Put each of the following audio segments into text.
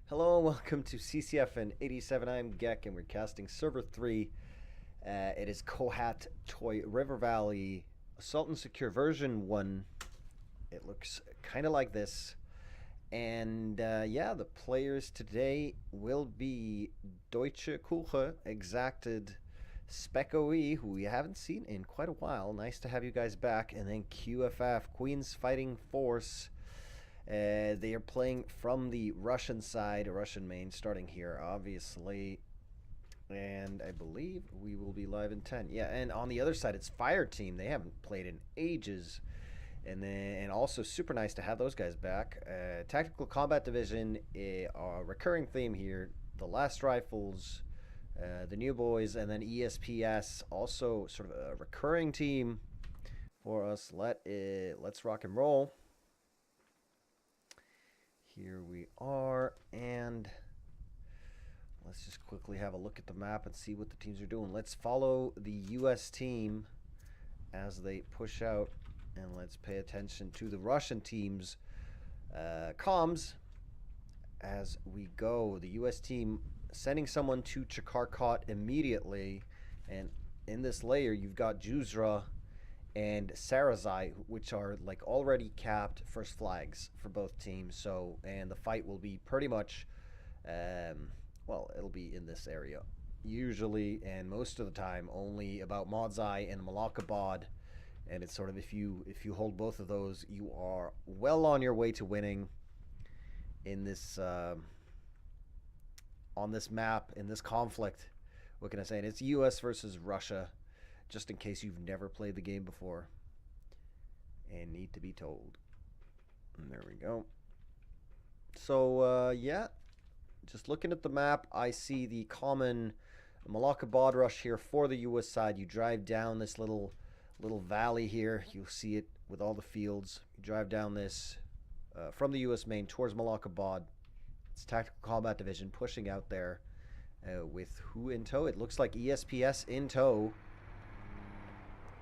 Hello, welcome to CCFN 87. I'm Gek, and we're casting Server 3. It is Kohat Toy River Valley Assault and Secure version 1. It looks kind of like this. And yeah, the players today will be Deutche, Küche, Exacted, SpecOE, who we haven't seen in quite a while. Nice to have you guys back. And then QFF, Queen's Fighting Force. They are playing from the Russian side, Russian main, starting here, obviously. And I believe we will be live in 10. Yeah, and on the other side, it's Fire Team. They haven't played in ages. And also super nice to have those guys back. Tactical Combat Division, a recurring theme here. The Last Rifles, the New Boys, and then ESPS, also sort of a recurring team for us. Let's rock and roll. Here we are, and let's just quickly have a look at the map and see what the teams are doing. Let's follow the U.S. team as they push out, and let's pay attention to the Russian team's comms as we go. The U.S. team sending someone to Chakarkot immediately, and in this layer you've got Juzra and Sarazai, which are like already capped first flags for both teams. So, and the fight will be pretty much, well, it'll be in this area usually, and most of the time only about Modzai and Malakabad. And it's sort of, if you hold both of those, you are well on your way to winning in this on this map, in this conflict. What can I say? And it's US versus Russia, just in case you've never played the game before and need to be told. And there we go. So, yeah, just looking at the map, I see the common Malakabad rush here for the U.S. side. You drive down this little valley here. You'll see it with all the fields. You drive down this from the U.S. main towards Malakabad. It's Tactical Combat Division pushing out there with who in tow? It looks like ESPS in tow.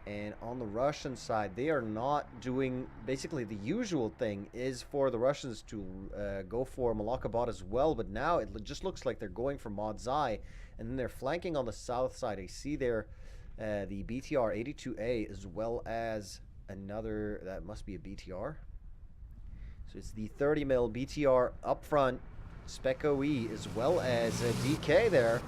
And on the Russian side, they are not doing, basically the usual thing is for the Russians to go for Malakabad as well, but now it just looks like they're going for Modzai, and then they're flanking on the south side. I see there the BTR 82A as well as another, that must be a BTR. So it's the 30 mil BTR up front, SpecOE as well as DK there,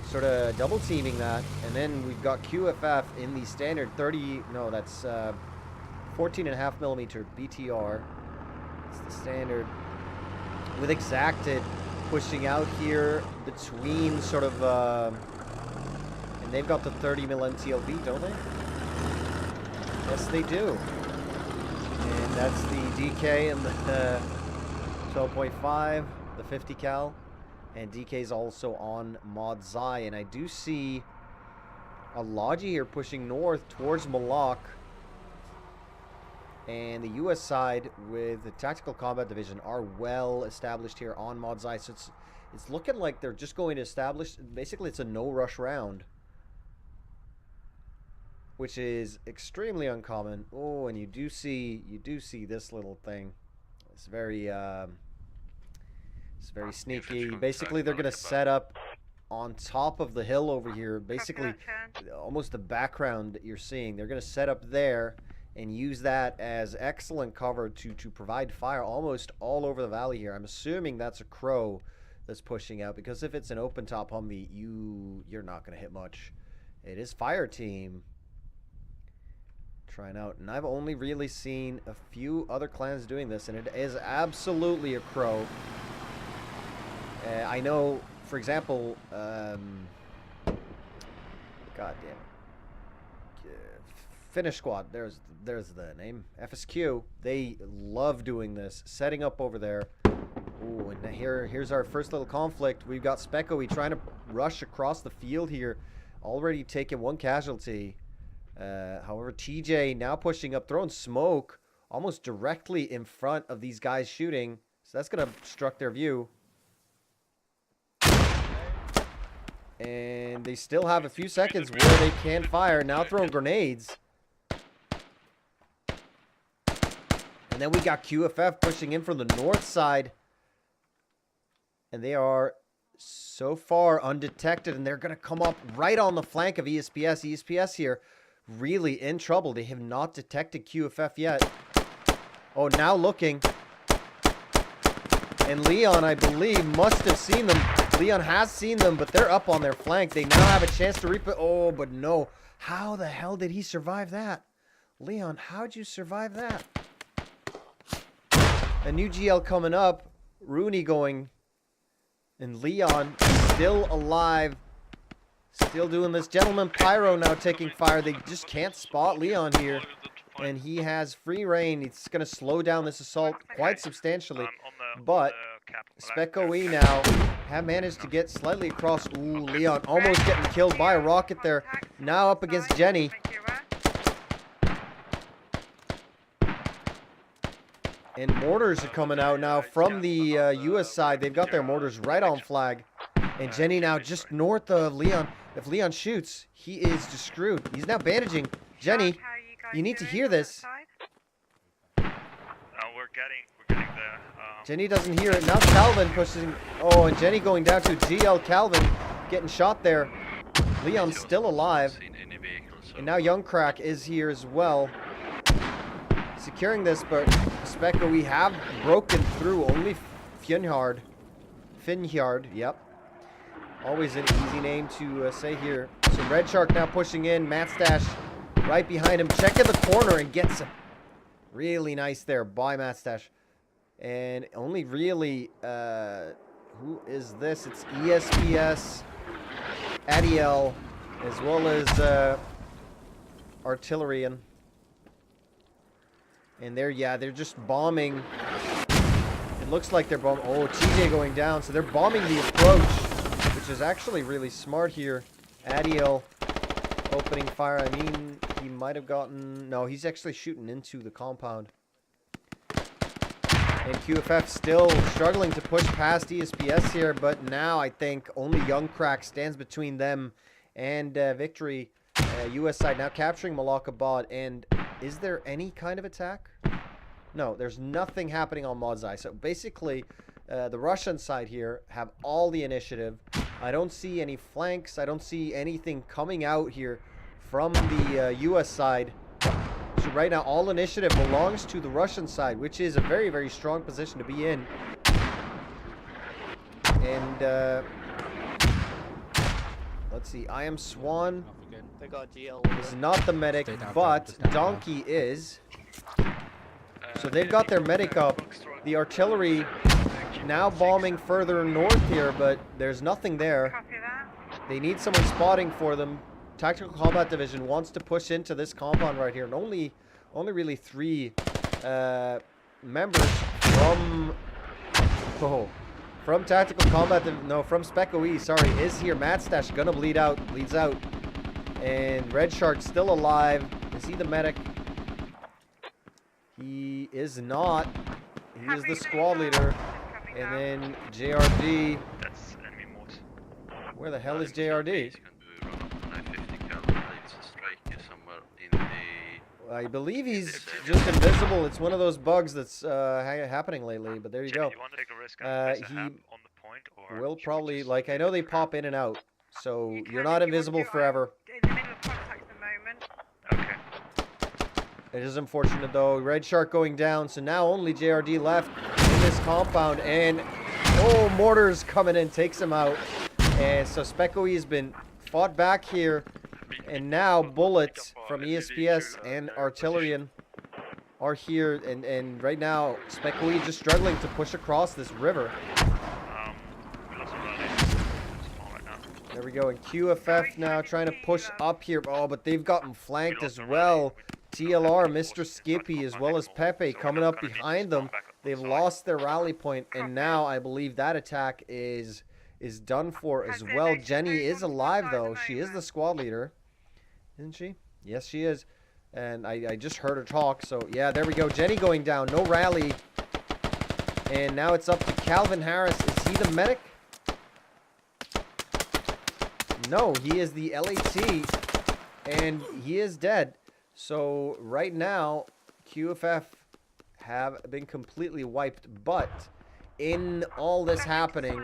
sort of double teaming that. And then we've got QFF in the standard 14.5 millimeter BTR. It's the standard with Exacted pushing out here between sort of and they've got the 30 mil MTLB, don't they? Yes, they do. And that's the DK and the 12.5, the 50 cal. And DK's also on Modzai. And I do see a Logi here pushing north towards Malak. And the US side with the Tactical Combat Division are well established here on Modzai. So it's looking like they're just going to establish, basically it's a no rush round, which is extremely uncommon. Oh, and you do see this little thing. It's very sneaky. Basically, they're going to set up on top of the hill over here. Basically, almost the background that you're seeing. They're going to set up there and use that as excellent cover to provide fire almost all over the valley here. I'm assuming that's a Crow that's pushing out, because if it's an open top Humvee, you're not going to hit much. It is Fire Team trying out. And I've only really seen a few other clans doing this, and it is absolutely a Crow. I know, for example, God damn it, Finnish Squad. There's the name, FSQ. They love doing this, setting up over there. Ooh, and here's our first little conflict. We've got SpecOE trying to rush across the field here, already taken one casualty. However, TJ now pushing up, throwing smoke almost directly in front of these guys shooting. So that's gonna obstruct their view. And they still have a few seconds where they can fire. Now throwing grenades. And then we got QFF pushing in from the north side. And they are so far undetected, and they're going to come up right on the flank of ESPS. ESPS here really in trouble. They have not detected QFF yet. Oh, now looking. And Leon, I believe, must have seen them. Leon has seen them, but they're up on their flank. They now have a chance to reap it. Oh, but no. How the hell did he survive that? Leon, how'd you survive that? A new GL coming up. Rooney going. And Leon still alive. Still doing this. Gentleman Pyro now taking fire. They just can't spot Leon here. And he has free reign. It's going to slow down this assault quite substantially. But SpecOE now have managed to get slightly across. Ooh, Leon almost getting killed by a rocket there. Now up against Jenny. And mortars are coming out now from the US side. They've got their mortars right on flag. And Jenny now just north of Leon. If Leon shoots, he is just screwed. He's now bandaging. Jenny, you need to hear this. We're getting there. Jenny doesn't hear it. Now Calvin pushing. Oh, and Jenny going down to GL Calvin. Getting shot there. Leon's still alive. And now Young Crack is here as well. Securing this, but SpecOE have broken through. Only Finjard, yep. Always an easy name to say here. So Red Shark now pushing in. Matt Stash right behind him. Checking the corner and gets him. Really nice there by Matt Stash. And only really, who is this? It's ESPS, Adiel, as well as Artillerian. And they're just bombing. It looks like they're bombing. Oh, TJ going down. So they're bombing the approach, which is actually really smart here. Adiel opening fire. I mean, he might have gotten... No, he's actually shooting into the compound. And QFF still struggling to push past ESPS here. But now I think only Young Crack stands between them and victory. US side now capturing Malakabad. And is there any kind of attack? No, there's nothing happening on Modzai. So basically, the Russian side here have all the initiative. I don't see any flanks. I don't see anything coming out here from the US side. So right now, all initiative belongs to the Russian side, which is a very, very strong position to be in. And let's see. I am Swan. They got GL. Is not the medic, but Donkey is. So they've got their medic up. The artillery now bombing further north here, but there's nothing there. They need someone spotting for them. Tactical Combat Division wants to push into this compound right here, and only really 3 members from Tactical Combat from SpecOE, sorry, is here. Matt Stash gonna leads out. And Red Shark still alive. Is he the medic? He is not. He is the squad leader. And then JRD. That's enemy mode. Where the hell is JRD? I believe he's just invisible. It's one of those bugs that's happening lately, but there you go. You want to take a risk and place a hab on the point, or will probably, like, I know they pop in and out, so you're not invisible forever. In the middle of contact at the moment. Okay. It is unfortunate, though. Red Shark going down, so now only JRD left in this compound, and oh, mortars coming in, takes him out. And so SpecOE has been fought back here. And now bullets from ESPS and Artillerian are here, and right now SpecOE just struggling to push across this river. There we go, and QFF now trying to push up here. Oh, but they've gotten flanked as well. TLR, Mr. Skippy, as well as Pepe coming up behind them. They've lost their rally point, and now I believe that attack is done for as well. Jenny is alive, though. She is the squad leader. Isn't she? Yes, she is. And I just heard her talk. So, yeah, there we go. Jenny going down. No rally. And now it's up to Calvin Harris. Is he the medic? No, he is the LAT. And he is dead. So, right now, QFF have been completely wiped. But in all this happening,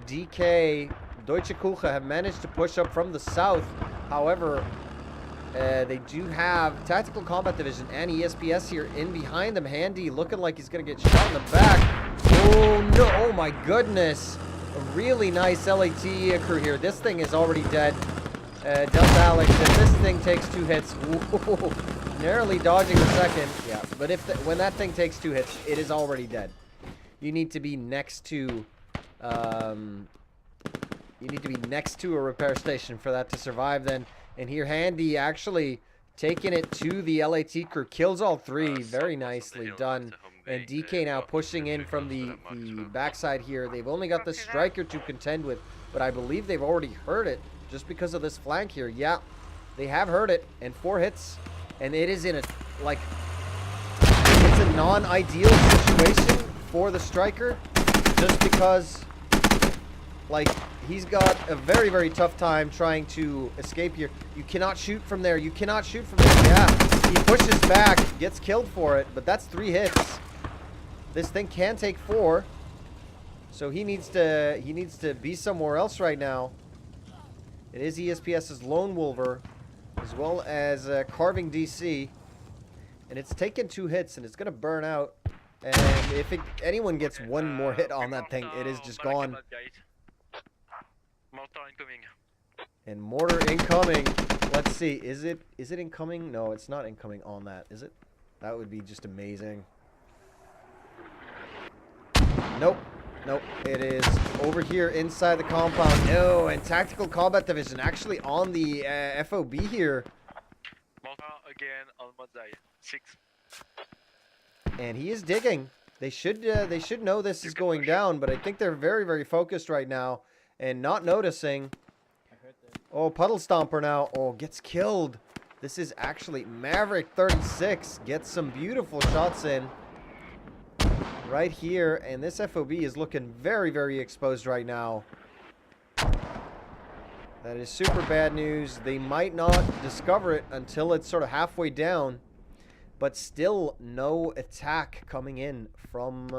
DK, Deutsche Küche have managed to push up from the south. However, they do have Tactical Combat Division and ESPS here in behind them. Handy looking like he's going to get shot in the back. Oh, no. Oh, my goodness. A really nice LAT crew here. This thing is already dead. Delta Alex, if this thing takes 2 hits, whoa, narrowly dodging the second. Yeah, but when that thing takes 2 hits, it is already dead. You need to be next to... you need to be next to a repair station for that to survive then. And here Handy actually taking it to the LAT crew. Kills all 3. Very nicely done. And DK now pushing in from the backside here. They've only got the striker to contend with, but I believe they've already heard it just because of this flank here. Yeah, they have heard it. And 4 hits. And it is in a, like, it's a non-ideal situation for the striker. Just because, like, he's got a very, very tough time trying to escape here. You cannot shoot from there. You cannot shoot from there. Yeah. He pushes back, gets killed for it, but that's 3 hits. This thing can take 4. So he needs to be somewhere else right now. It is ESPS's Lone Wolver, as well as Carving DC. And it's taken 2 hits, and it's going to burn out. And if anyone gets 1 more hit on that thing, it is just gone. Mortar incoming. And mortar incoming. Let's see. Is it incoming? No, it's not incoming on that, is it? That would be just amazing. Nope. Nope. It is over here inside the compound. No, and Tactical Combat Division actually on the FOB here. Mortar again on one side. 6. And he is digging. They should know this is going down, but I think they're very, very focused right now and not noticing. Oh, Puddle Stomper now. Oh, gets killed. This is actually Maverick 36 gets some beautiful shots in right here, and this FOB is looking very, very exposed right now. That is super bad news. They might not discover it until it's sort of halfway down. But still no attack coming in from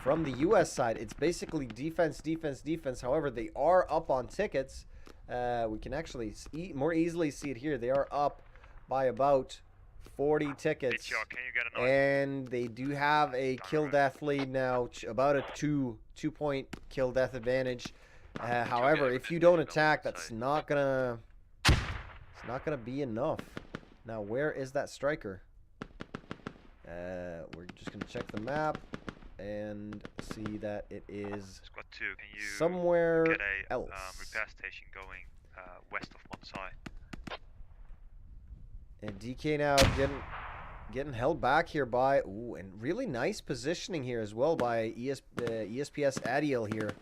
the U.S. side. It's basically defense, defense, defense. However, they are up on tickets. We can actually more easily see it here. They are up by about 40 tickets. And they do have a kill-death lead now, about a 2-point kill-death advantage. However, if you don't attack, that's not gonna be enough. Now, where is that striker? We're just gonna check the map and see that it is Squad 2, can you somewhere get a else. Repair station going west of one side. And DK now getting held back here by and really nice positioning here as well by ESPS Adiel here.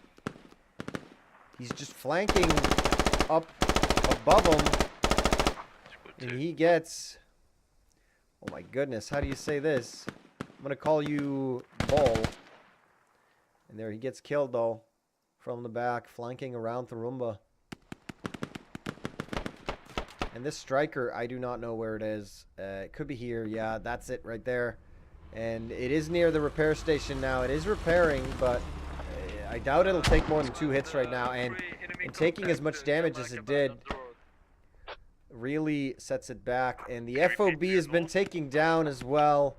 He's just flanking up above him. And he gets, oh my goodness, how do you say this? I'm going to call you Ball. And there he gets killed though, from the back, flanking around Tharumba. And this striker, I do not know where it is. It could be here. Yeah, that's it right there. And it is near the repair station now. It is repairing, but I doubt it'll take more than 2 hits right now. And taking as much damage as it did really sets it back. And the FOB has been taken down as well.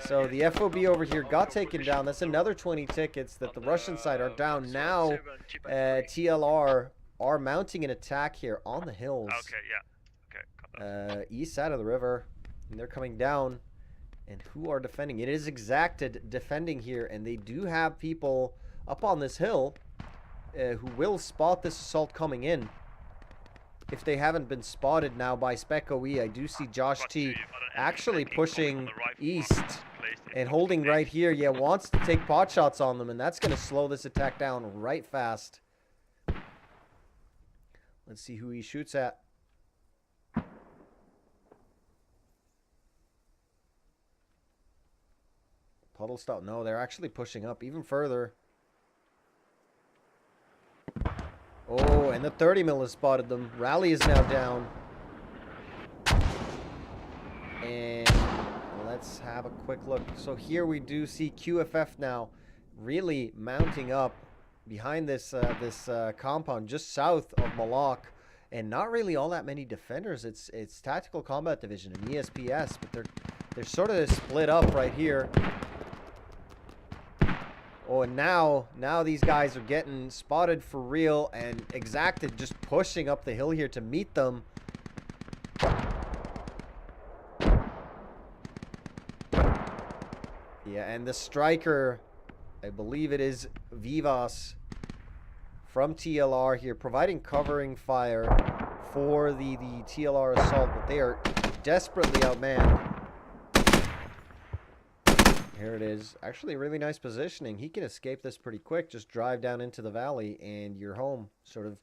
So the FOB over here got taken down. That's another 20 tickets that the Russian side are down. Now TLR are mounting an attack here on the hills. Okay, yeah. Okay. East side of the river. And they're coming down. And who are defending? It is Exacted defending here. And they do have people up on this hill who will spot this assault coming in. If they haven't been spotted now by SpecOE, I do see Josh T actually pushing east and holding right here. Yeah, wants to take pot shots on them, and that's going to slow this attack down right fast. Let's see who he shoots at. Puddle stop. No, they're actually pushing up even further. Oh, and the 30 mil has spotted them. Rally is now down. And let's have a quick look. So here we do see QFF now really mounting up behind this compound just south of Malak, and not really all that many defenders. It's Tactical Combat Division and ESPS, but they're sort of split up right here. Oh, and now these guys are getting spotted for real, and Exacted just pushing up the hill here to meet them. Yeah, and the striker, I believe it is Vivas from TLR here, providing covering fire for the TLR assault, but they are desperately outmanned. Here it is. Actually, really nice positioning. He can escape this pretty quick. Just drive down into the valley and you're home. Sort of,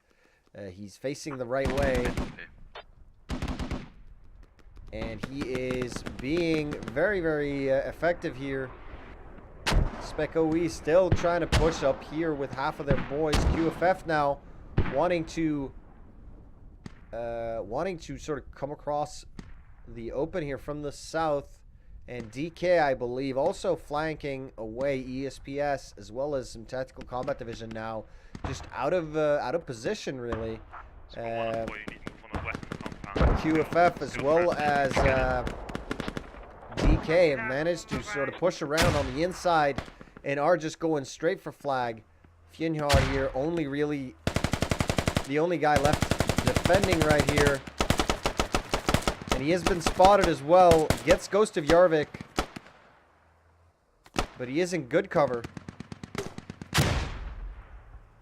he's facing the right way. And he is being very, very effective here. SpecOE still trying to push up here with half of their boys. QFF now wanting to sort of come across the open here from the south. And DK, I believe, also flanking away ESPS, as well as some Tactical Combat Division now, just out of position really. QFF as well as DK have managed to sort of push around on the inside and are just going straight for flag. Fjinjar here, the only guy left defending right here. And he has been spotted as well. Gets Ghost of Yarvik. But he is in good cover.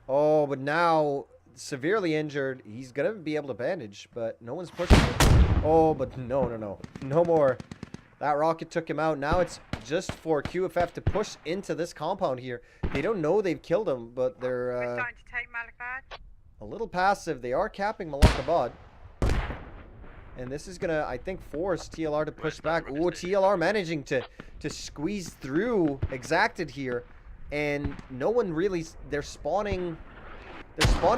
Oh, but now severely injured. He's going to be able to bandage, but no one's pushing him. Oh, but no. No more. That rocket took him out. Now it's just for QFF to push into this compound here. They don't know they've killed him, but they're starting to take Malakabad. A little passive. They are capping Malakabad. And this is going to, I think, force TLR to push back. Oh, TLR managing to squeeze through Exacted here. And no one really, they're spawning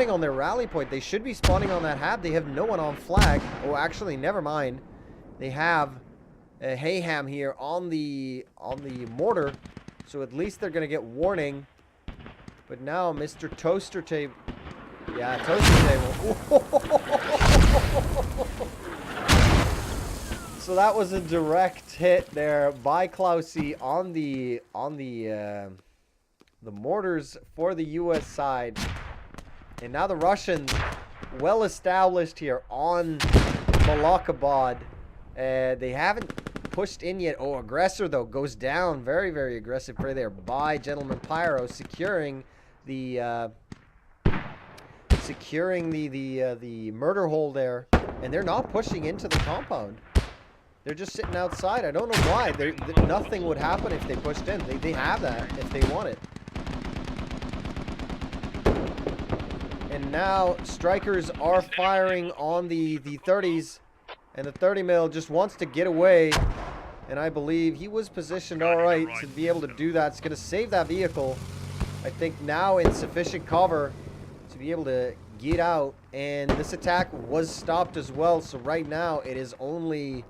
on their rally point. They should be spawning on that hab. They have no one on flag. Oh, actually, never mind. They have a Hayham here on the mortar. So at least they're going to get warning. But now Mr. Toaster Table. Yeah, Toaster Table. So that was a direct hit there by Klausi on the mortars for the U.S. side, and now the Russians well established here on Malakabad. They haven't pushed in yet. Oh, aggressor though goes down. Very, very aggressive play there by Gentleman Pyro, securing the murder hole there, and they're not pushing into the compound. They're just sitting outside. I don't know why. Nothing would happen if they pushed in. They have that if they want it. And now strikers are firing on the 30s. And the 30 mil just wants to get away. And I believe he was positioned all right to be able to do that. It's going to save that vehicle. I think now in sufficient cover to be able to get out. And this attack was stopped as well. So right now it is only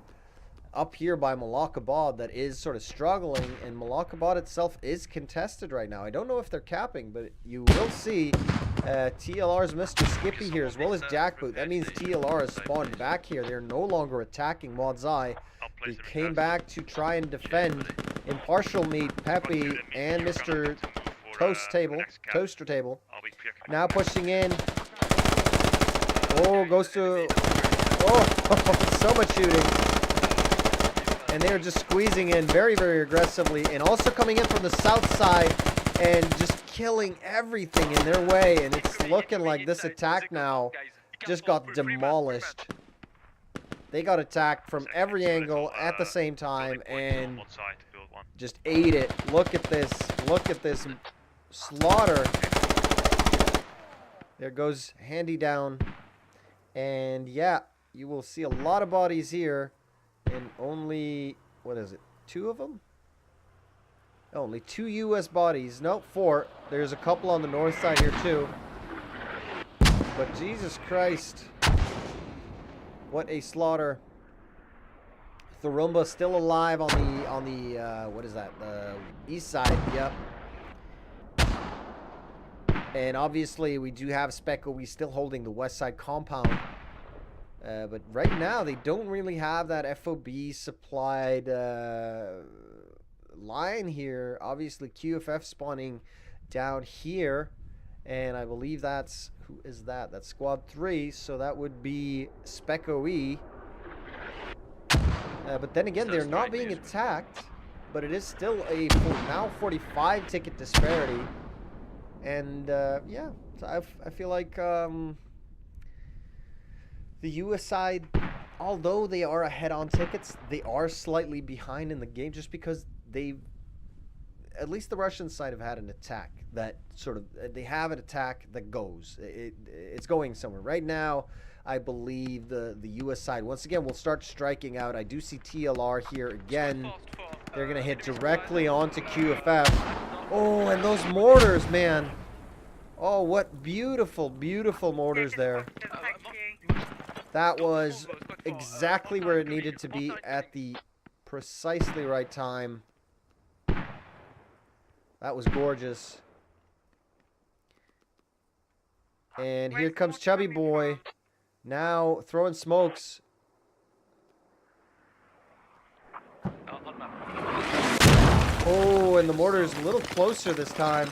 up here by Malakabad that is sort of struggling, and Malakabad itself is contested right now. I don't know if they're capping, but you will see TLR's Mr. Skippy here as well as Jackboot. That means TLR has spawned back here. They're no longer attacking Mod's Eye. They came back to try and defend Impartial Meat, Peppy, and Mr. Toaster Table. Now pushing in. Oh, goes to... Oh, so much shooting. And they are just squeezing in very, very aggressively, and also coming in from the south side and just killing everything in their way. And it's looking like this attack now just got demolished. They got attacked from every angle at the same time and just ate it. Look at this. Look at this slaughter. There goes Handy down. And yeah, you will see a lot of bodies here. And only, what is it, 2 of them? Only 2 U.S. bodies. Nope, 4. There's a couple on the north side here too. But Jesus Christ. What a slaughter. Thorumba still alive on the what is that? The east side. Yep. And obviously we do have SpecOE still holding the west side compound. But right now they don't really have that FOB supplied line here. Obviously QFF spawning down here. And I believe that's, who is that? That's squad 3. So that would be SpecOE. But then again, they're not being attacked. But it is still a now 45 ticket disparity. And yeah, so I feel like the US side, although they are ahead on tickets, they are slightly behind in the game just because they've, at least the Russian side have had an attack that sort of, they have an attack that goes. It's going somewhere. Right now, I believe the US side, once again, will start striking out. I do see TLR here again. They're going to hit directly onto QFF. Oh, and those mortars, man. Oh, what beautiful, beautiful mortars there. That was exactly where it needed to be at the precisely right time. That was gorgeous. And here comes Chubby Boy. Now throwing smokes. Oh, and the mortar's a little closer this time.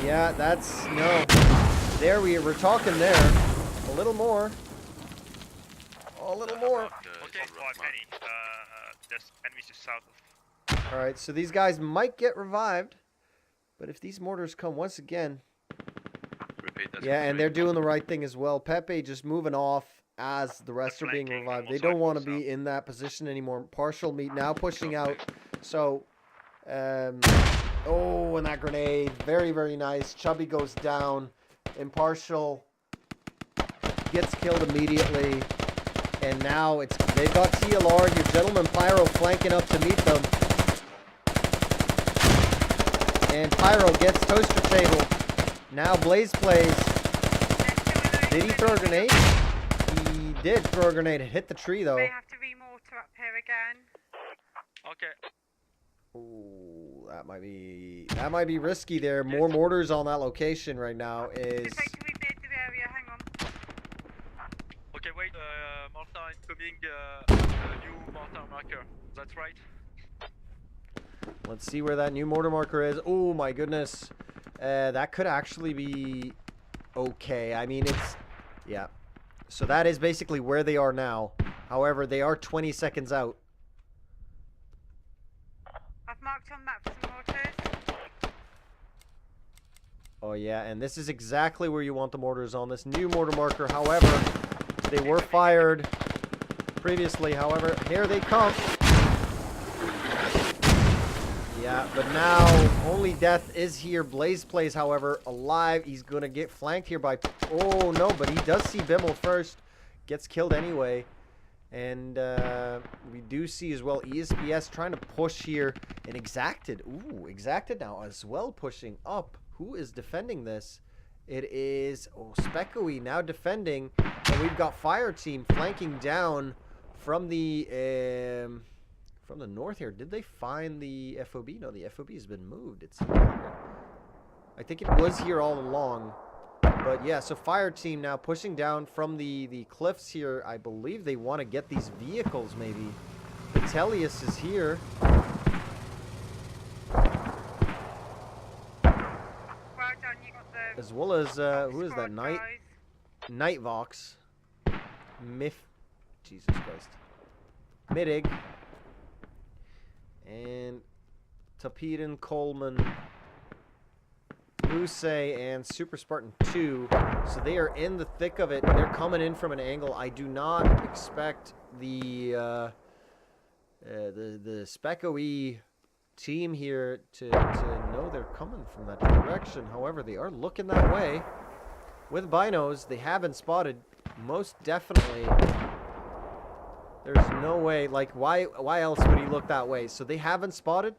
Yeah, that's, no. There we're talking there. A little more. Oh, a little more. Okay, there's enemies just south of. Alright, so these guys might get revived. But if these mortars come once again. Yeah, and they're doing the right thing as well. Pepe just moving off as the rest are being revived. They don't want to be in that position anymore. Partial meat now pushing out. So, oh, and that grenade. Very, very nice. Chubby goes down. Impartial gets killed immediately. And now they've got TLR here. Gentleman Pyro flanking up to meet them. And Pyro gets toaster table. Now Blaze plays. Did he throw a grenade? He did throw a grenade. It hit the tree though. They have to re-mortar up here again. Okay. Ooh, that might be risky there. More mortars on that location right now is. Just wait till we bid the area. Hang on. Okay, wait. Mortar incoming. New mortar marker. That's right. Let's see where that new mortar marker is. Oh my goodness. That could actually be okay. I mean, it's, yeah. So that is basically where they are now. However, they are 20 seconds out. I've marked on map for some mortars. Oh yeah, and this is exactly where you want the mortars on this new mortar marker. However, they were fired previously. However, here they come. Yeah, but now only death is here. Blaze plays, however, alive. He's going to get flanked here by... Oh, no, but he does see Bimmel first. Gets killed anyway. And we do see as well ESPS trying to push here. And Exacted. Ooh, Exacted now as well pushing up. Who is defending this? It is SpecOE now defending. And we've got Fire Team flanking down from the... From the north here. Did they find the FOB? No, the FOB has been moved. It's here. I think it was here all along. But yeah, so Fire Team now pushing down from the cliffs here. I believe they want to get these vehicles maybe. Vitellius is here. Well done, you got the... As well as, who is that? Nightvox. Jesus Christ. Midig. And Tapidin, Coleman, Muse, and Super Spartan 2. So they are in the thick of it. They're coming in from an angle. I do not expect the SpecOE team here to know they're coming from that direction. However, they are looking that way. With binos, they have been spotted. Most definitely. There's no way, like, why else would he look that way? So they haven't spotted.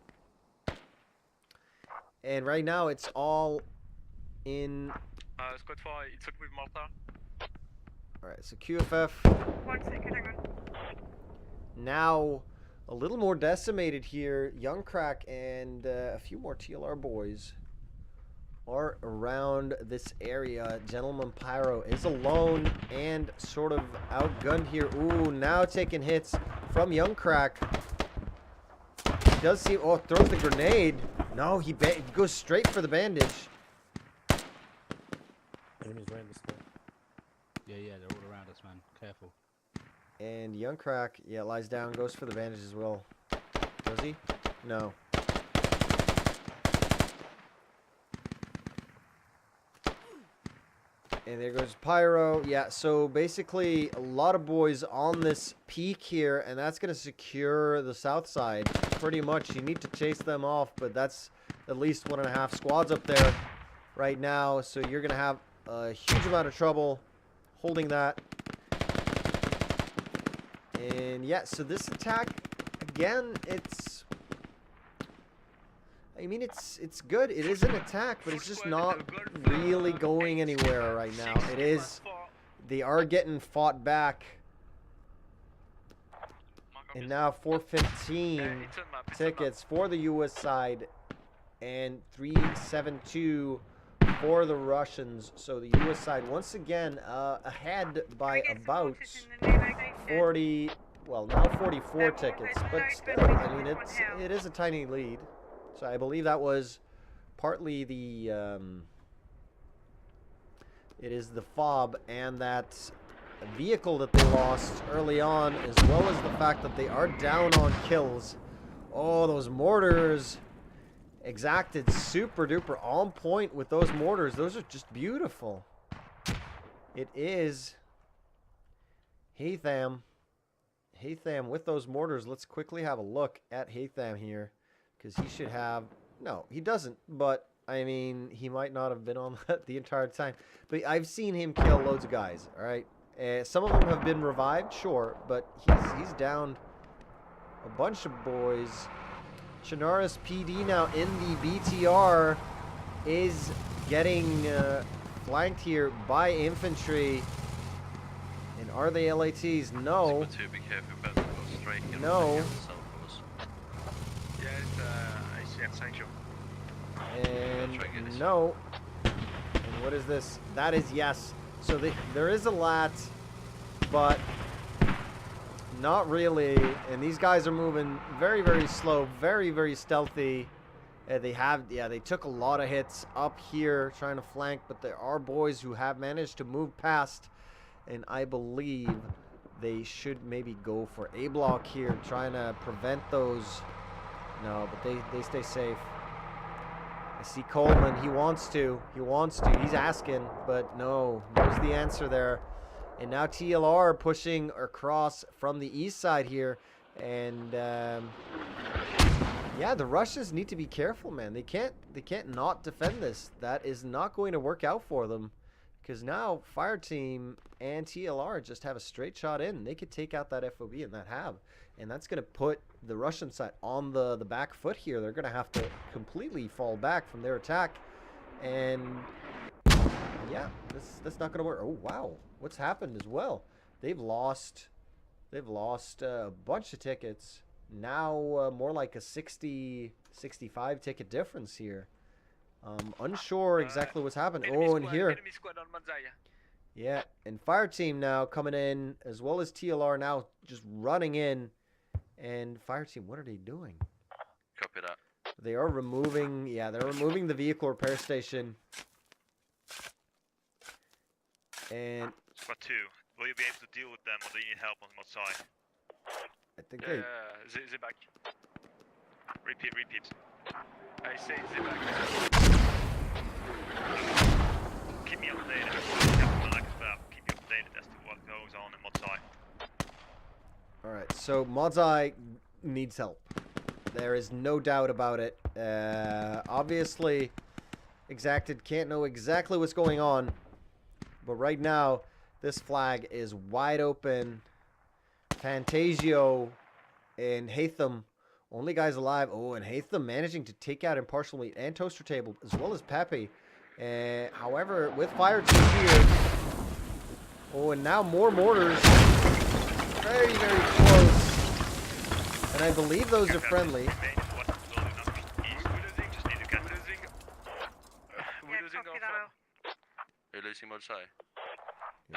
And right now, it's all in... Squad 4, it's up with mortar. Alright, so QFF... 1 second, hang on. now a little more decimated here. Young Crack and a few more TLR boys are around this area. Gentleman Pyro is alone and sort of outgunned here. Ooh, now taking hits from Young Crack. He does see, oh, throws the grenade. No, he goes straight for the bandage. Enemies around this way. Yeah, they're all around us, man. Careful. And Young Crack, yeah, lies down, goes for the bandage as well. Does he? No. And there goes Pyro. Yeah, so basically a lot of boys on this peak here, and that's going to secure the south side pretty much. You need to chase them off, but that's at least 1.5 squads up there right now. So you're going to have a huge amount of trouble holding that. And yeah, so this attack, again, it's... I mean, it's good. It is an attack, but it's just not really going anywhere right now. It is... They are getting fought back. And now 415 tickets for the U.S. side. And 372 for the Russians. So the U.S. side, once again, ahead by about 40... Well, now 44 tickets. But still, I mean, it is a tiny lead. So I believe that was partly the, it is the fob and that vehicle that they lost early on, as well as the fact that they are down on kills. Oh, those mortars. Exacted super duper on point with those mortars. Those are just beautiful. It is Haytham. Haytham with those mortars. Let's quickly have a look at Haytham here. Because he should have... No, he doesn't. But, I mean, he might not have been on that the entire time. But I've seen him kill loads of guys, all right? Some of them have been revived, sure. But he's downed a bunch of boys. Chinaris PD now in the BTR is getting flanked here by infantry. And are they LATs? No. No. And no. And what is this? That is yes. So there is a lat, but not really. And these guys are moving very, very slow, very, very stealthy. They took a lot of hits up here trying to flank, but there are boys who have managed to move past. And I believe they should maybe go for A block here, trying to prevent those. No, but they stay safe. I see Coleman. He wants to. He's asking, but no. There's the answer there. And now TLR pushing across from the east side here. And yeah, the Russians need to be careful, man. They can't not defend this. That is not going to work out for them. Because now Fireteam and TLR just have a straight shot in. They could take out that FOB, and that have. And that's going to put the Russian side on the back foot here. They're going to have to completely fall back from their attack. And yeah, that's not going to work. Oh, wow. What's happened as well? They've lost a bunch of tickets. Now more like a 60-65 ticket difference here. Unsure exactly what's happened. Oh, and here. Yeah, and Fireteam now coming in, as well as TLR now just running in. And Fireteam, what are they doing? Copy that. They are removing, yeah, they're removing the vehicle repair station. And Squad 2, will you be able to deal with them, or do you need help on what side? I think they back. Repeat. I say they back. Keep me updated. Keep you updated as to what goes on and what side. Alright, so Modzai needs help. There is no doubt about it. Obviously, Exacted can't know exactly what's going on. But right now, this flag is wide open. Fantasio and Haytham, only guys alive. Oh, and Haytham managing to take out Impartial Meat and Toaster Table, as well as Pepe. However, with Fireteam here. Oh, and now more mortars. Very, very close. And I believe those are friendly. We're losing our front. We're losing Mod Sai.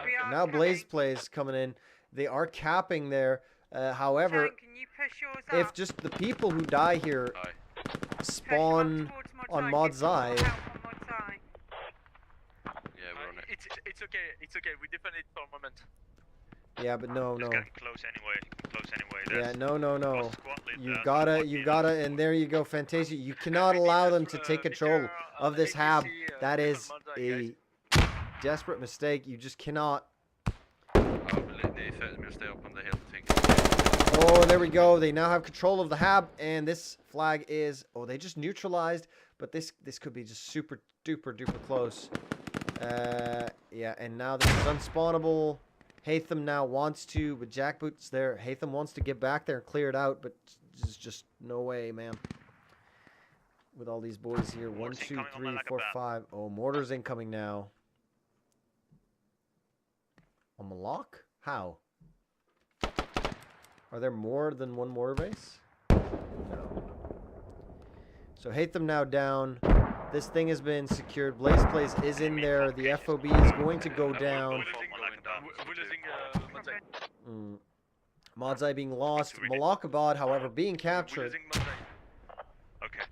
We are Now Blaze coming. plays coming in. They are capping there. However, Can you push yours if up? just the people who die here Aye. Push spawn towards on Mod Mod Sai, Zai, help on Mod Zai. Yeah, we're on it. It's okay. It's okay. We defend it for a moment. yeah, but no, Just no. getting close anyway. Close anyway. Yeah, There's no. squad lead You there, gotta, squad you leader. gotta, and there you go, Fantasia. You cannot allow them to take control of this hab. That is a desperate mistake. You just cannot. Oh, but they threatened me to stay up on the hill thing. Oh, there we go. They now have control of the hab, and this flag is. Oh, they just neutralized, but this could be just super duper close. Yeah, and now this is unspawnable. Hatham now wants to, with jackboots there. Hatham wants to get back there and clear it out, but there's just no way, man. With all these boys here, 1, Mortars 2, incoming on 3, Malaka 4, Bat. 5. Oh, mortars incoming now. On Malak? How? Are there more than one mortar base? No. So Hatham now down. This thing has been secured. Blaze Plays is in there. The FOB is going to go down. We're losing Mod Zai. Modzai being lost. Malakabad, however, being We're captured. losing Mod Zai. Okay.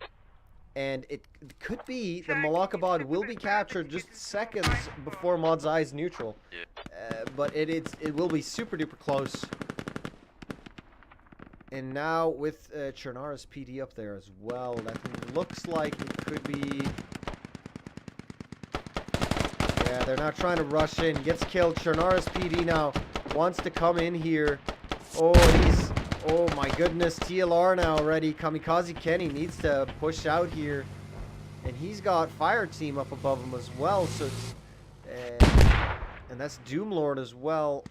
And it could be that Jack, can you Malakabad step will a be bit further captured to just get seconds inside? before Modzai is neutral. Yeah. But it will be super duper close. And now with Chernara's PD up there as well, that looks like it could be. Yeah, they're now trying to rush in. Gets killed. Chernara's PD now wants to come in here. Oh, he's. Oh my goodness. TLR now already. Kamikaze Kenny needs to push out here. And he's got Fire Team up above him as well. So it's. And that's Doomlord as well.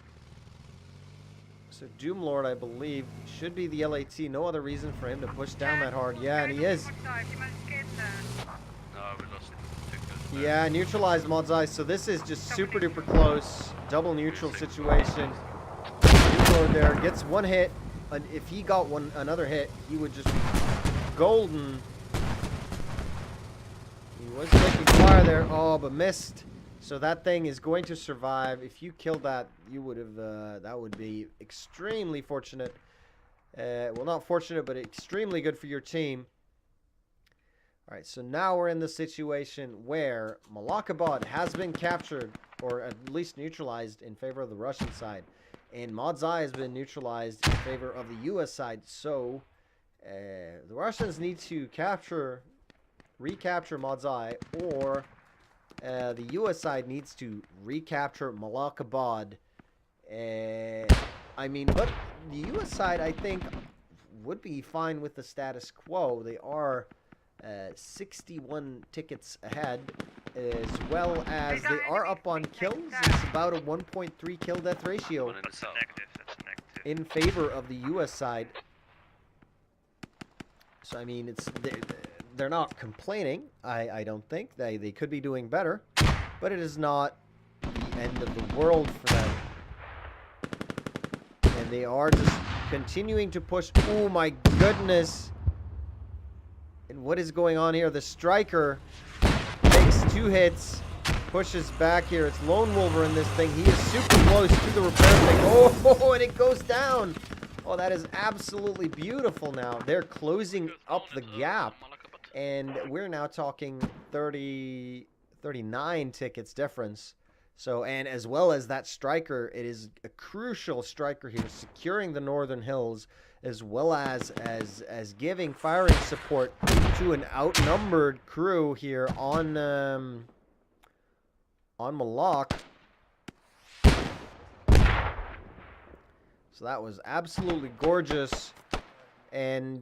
So Doomlord, I believe, should be the LAT. No other reason for him to push down that hard. Yeah, and he is. Mod Zai, have you managed to get in there? No, we lost. Yeah, neutralized Modzai. So this is just super duper close. Double neutral situation. Doomlord there gets one hit. And if he got another hit, he would just be golden. He was taking fire there. Oh, but missed. So that thing is going to survive. If you killed that, you would have. That would be extremely fortunate. Well, not fortunate, but extremely good for your team. All right, so now we're in the situation where Malakabad has been captured, or at least neutralized in favor of the Russian side, and Modzai has been neutralized in favor of the U.S. side. So the Russians need to recapture Modzai, or the U.S. side needs to recapture Malakabad. I mean, but the U.S. side, I think, would be fine with the status quo. They are 61 tickets ahead, as well as they are up on kills. It's about a 1.3 kill death ratio That's a negative. That's a negative. in favor of the U.S. side. So I mean, they're not complaining. I don't think they could be doing better, but it is not the end of the world for them. And they are just continuing to push. Oh my goodness! And what is going on here? The striker takes 2 hits, pushes back here. It's Lone Wolver in this thing. He is super close to the repair thing. Oh, and it goes down. Oh, that is absolutely beautiful now. They're closing up the gap. And we're now talking 39 tickets difference. So, and as well as that striker, it is a crucial striker here, securing the Northern Hills, as well as giving firing support to an outnumbered crew here on Malak. So that was absolutely gorgeous. And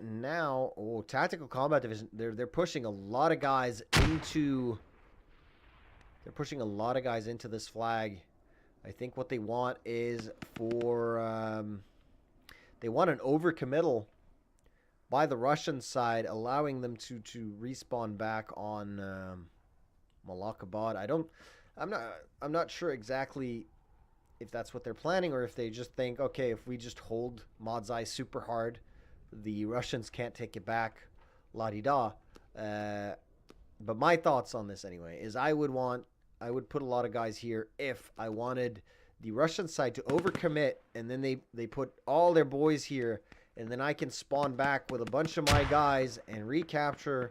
now, Tactical Combat Division, they're pushing a lot of guys into. They're pushing a lot of guys into this flag. I think what they want is for they want an overcommittal by the Russian side, allowing them to respawn back on Malakabad. I'm not sure exactly if that's what they're planning, or if they just think, okay, if we just hold Modzai super hard, the Russians can't take it back, la-di-da. But my thoughts on this anyway is I would put a lot of guys here if I wanted the Russian side to overcommit, and then they put all their boys here, and then I can spawn back with a bunch of my guys and recapture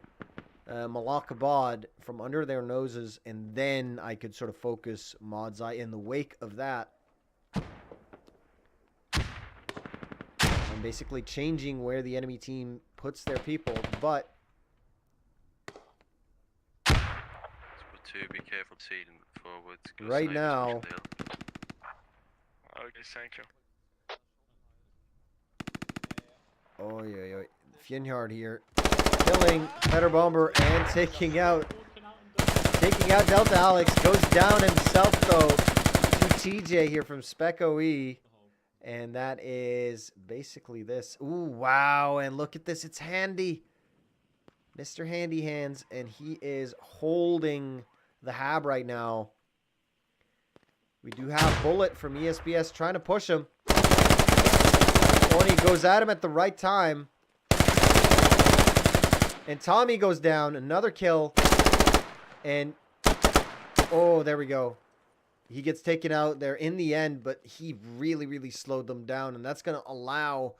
Malakabad from under their noses, and then I could sort of focus Modzai in the wake of that. I'm basically changing where the enemy team puts their people, but To be careful seeing forwards. right now, Okay, thank you. oh yeah, Fjernhard here, killing Petter Bomber and taking out Delta Alex. Goes down himself though to TJ here from SpecOE, and that is basically this. Ooh, wow! And look at this, it's Handy, Mr. Handy Hands, and he is holding the Hab right now. We do have Bullet from ESPS trying to push him. Tony goes at him at the right time. And Tommy goes down. Another kill. And, oh, there we go. He gets taken out there in the end, but he really, really slowed them down. And that's going to allow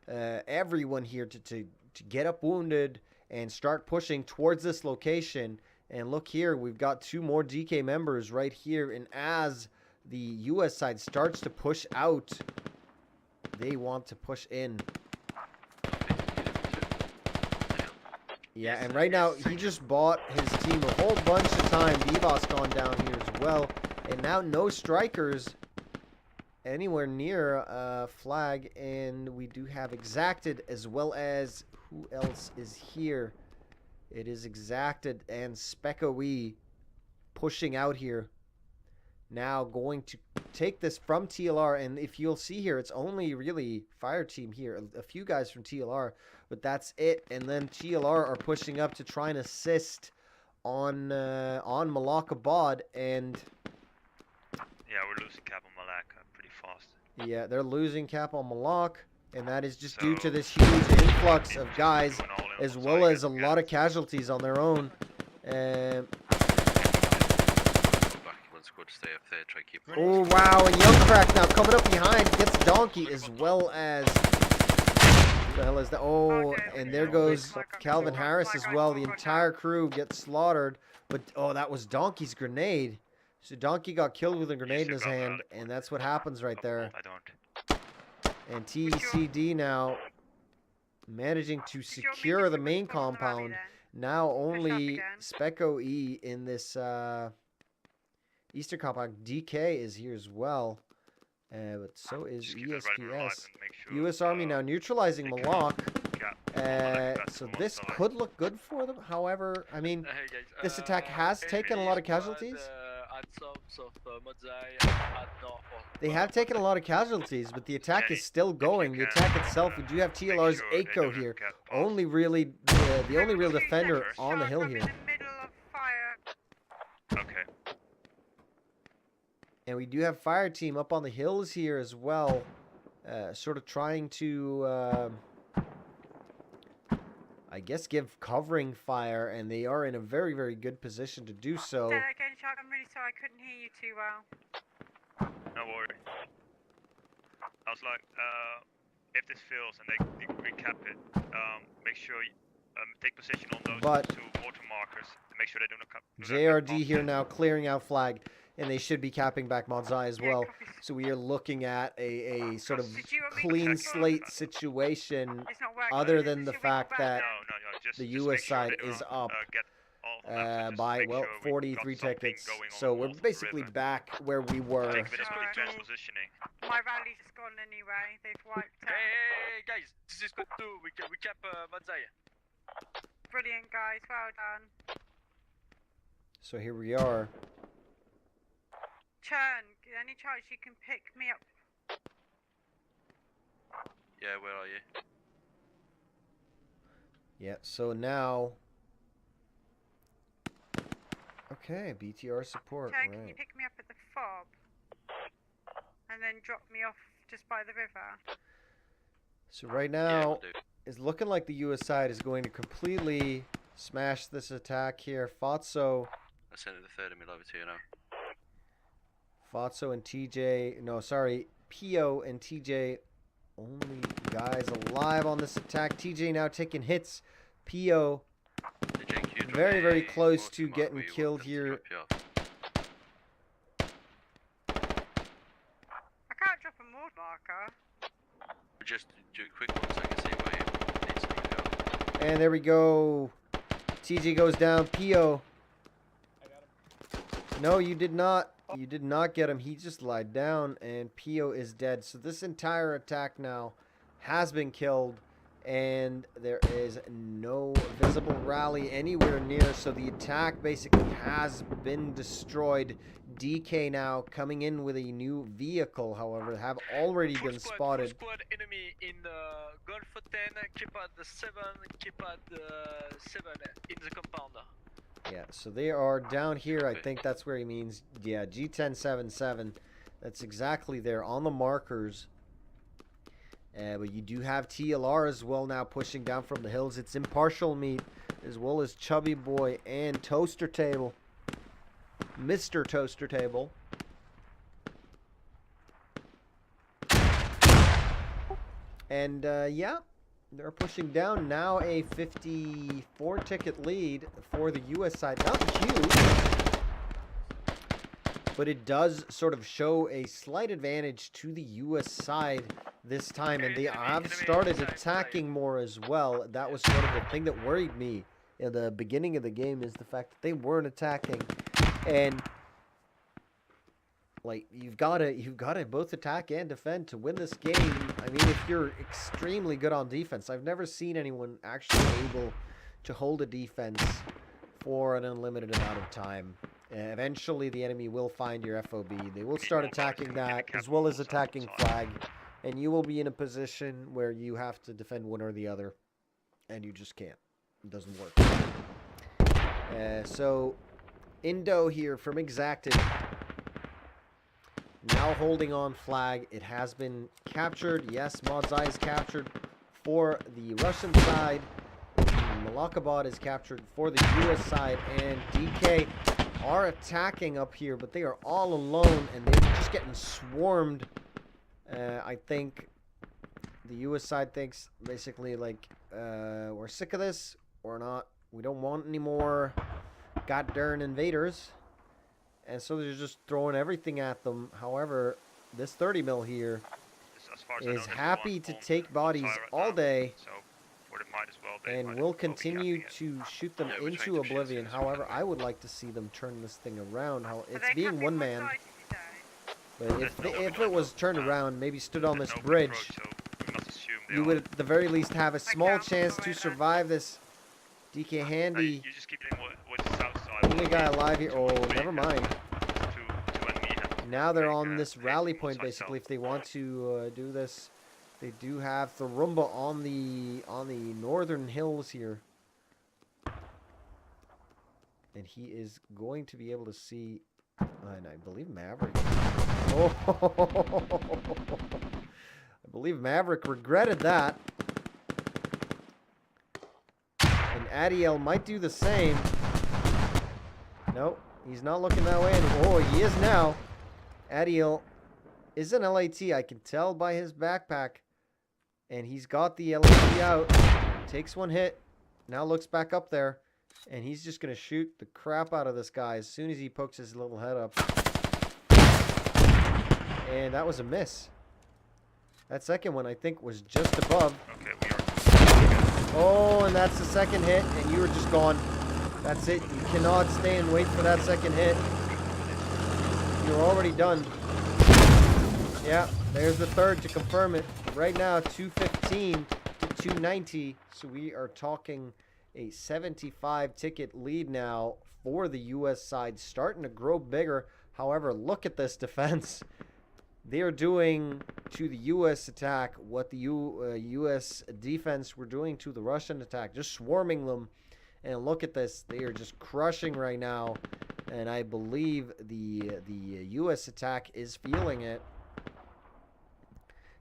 everyone here to get up wounded and start pushing towards this location. And look here, we've got 2 more DK members right here. And as the US side starts to push out, they want to push in. Yeah, and right now, he just bought his team a whole bunch of time. Vivas gone down here as well. And now no strikers anywhere near flag. And we do have Exacted as well as, who else is here? It is Exacted and SpecOE pushing out here. Now going to take this from TLR. And if you'll see here, it's only really fire team here. A few guys from TLR, but that's it. And then TLR are pushing up to try and assist on Malakabad. And Yeah, we're losing cap on Malak pretty fast. yeah, they're losing cap on Malak. And that is just due to this huge influx of guys, as well as a lot of casualties on their own. Oh, wow. And Young Crack now coming up behind. Gets Donkey as well as... Who the hell is that? Oh, and there goes Calvin Harris as well. The entire crew gets slaughtered. But, oh, that was Donkey's grenade. So Donkey got killed with a grenade in his hand. And that's what happens right there. I don't. And TCD now managing to secure the main compound. Now only SpecOE in this Eastern compound. DK is here as well. But so is ESPS. US Army now neutralizing Malak. So this could look good for them. However, I mean, this attack has taken a lot of casualties. They have taken a lot of casualties, but the attack is still going. The attack itself, we do have TLR's Echo here. The only real defender on the hill here. Okay. And we do have fire team up on the hills here as well. Sort of trying to, I guess, give covering fire, and they are in a very, very good position to do so. Say that again, Chuck. I'm really sorry. I couldn't hear you too well. No worry. I was like, if this fails and they recap it, make sure you take position on those 2 water markers and make sure they do not come. JRD here now clearing out flag, and they should be capping back Modzai as well. So we are looking at a sort of clean slate situation, other than the fact that the US side is up by, well, 43 tickets. So we're basically back where we were. My rally's gone anyway. They've wiped out. Hey guys, this is good too. We cap Modzai. Brilliant, guys. Well done. So here we are. Churn, any chance you can pick me up? Yeah, where are you? Yeah, so now... Okay, BTR support, Churn, right. can you pick me up at the fob? And then drop me off just by the river? So right now, is looking like the U.S. side is going to completely smash this attack here. Fatso. I sent the 30 mil over to you now. Fatso and TJ. No, sorry. Pio and TJ. Only guys alive on this attack. TJ now taking hits. Pio very, very close to getting killed here. I can't drop a mord marker. Just do it quick ones so I can see where you need something to go. And there we go. TJ goes down. Pio. No, you did not. You did not get him. He just lied down, and Pio is dead. So this entire attack now has been killed, and there is no visible rally anywhere near. So the attack basically has been destroyed. DK now coming in with a new vehicle, however, have already been spotted. Full squad enemy in Golf 10, keep at the 7, keep at the 7 in the compound. Yeah, so they are down here. I think that's where he means. Yeah, G1077. That's exactly there on the markers. But you do have TLR as well now pushing down from the hills. It's Impartial Meat as well as Chubby Boy and Toaster Table. Mr. Toaster Table. And yeah. They're pushing down now a 54 ticket lead for the U.S. side. Not huge, but it does sort of show a slight advantage to the U.S. side this time. And they have started attacking more as well. That was sort of the thing that worried me in the beginning of the game, is the fact that they weren't attacking. And like, you've got to both attack and defend to win this game. I mean, if you're extremely good on defense, I've never seen anyone actually able to hold a defense for an unlimited amount of time. Eventually, the enemy will find your FOB. They will start attacking that as well as attacking flag, and you will be in a position where you have to defend one or the other, and you just can't. It doesn't work. So, Indo here from Exacted. Now holding on flag. It has been captured. Yes, Modzai is captured for the Russian side. Malakabad is captured for the U.S. side. And DK are attacking up here, but they are all alone, and they're just getting swarmed. I think the U.S. side thinks basically like, we're sick of this. Or not. We don't want any more goddamn invaders. And so they're just throwing everything at them. However, this 30 mil here is happy to take bodies all day and will continue to shoot them into oblivion. However, I would like to see them turn this thing around. It's being one man. But if it was turned around, maybe stood on this bridge, you would at the very least have a small chance to survive this. DK Handy. You just keep doing what's the south side. Only guy alive here. Oh, never mind. Now they're on this rally point, basically, if they want to do this. They do have Tharumba on the northern hills here. And he is going to be able to see, and I believe Maverick. Oh, I believe Maverick regretted that. And Adiel might do the same. Nope, he's not looking that way anymore. Oh, he is now. Adiel is an LAT. I can tell by his backpack. And he's got the LAT out. Takes one hit. Now looks back up there. And he's just going to shoot the crap out of this guy as soon as he pokes his little head up. And that was a miss. That second one, I think, was just above. Okay, we are. Oh, and that's the second hit, and you were just gone. That's it. You cannot stay and wait for that second hit. You're already done. Yeah, there's the third to confirm it. Right now, 215 to 290. So we are talking a 75 ticket lead now for the U.S. side, starting to grow bigger. However, look at this defense. They are doing to the U.S. attack what the U.S. defense were doing to the Russian attack, just swarming them. And look at this. They are just crushing right now. And I believe the U.S. attack is feeling it.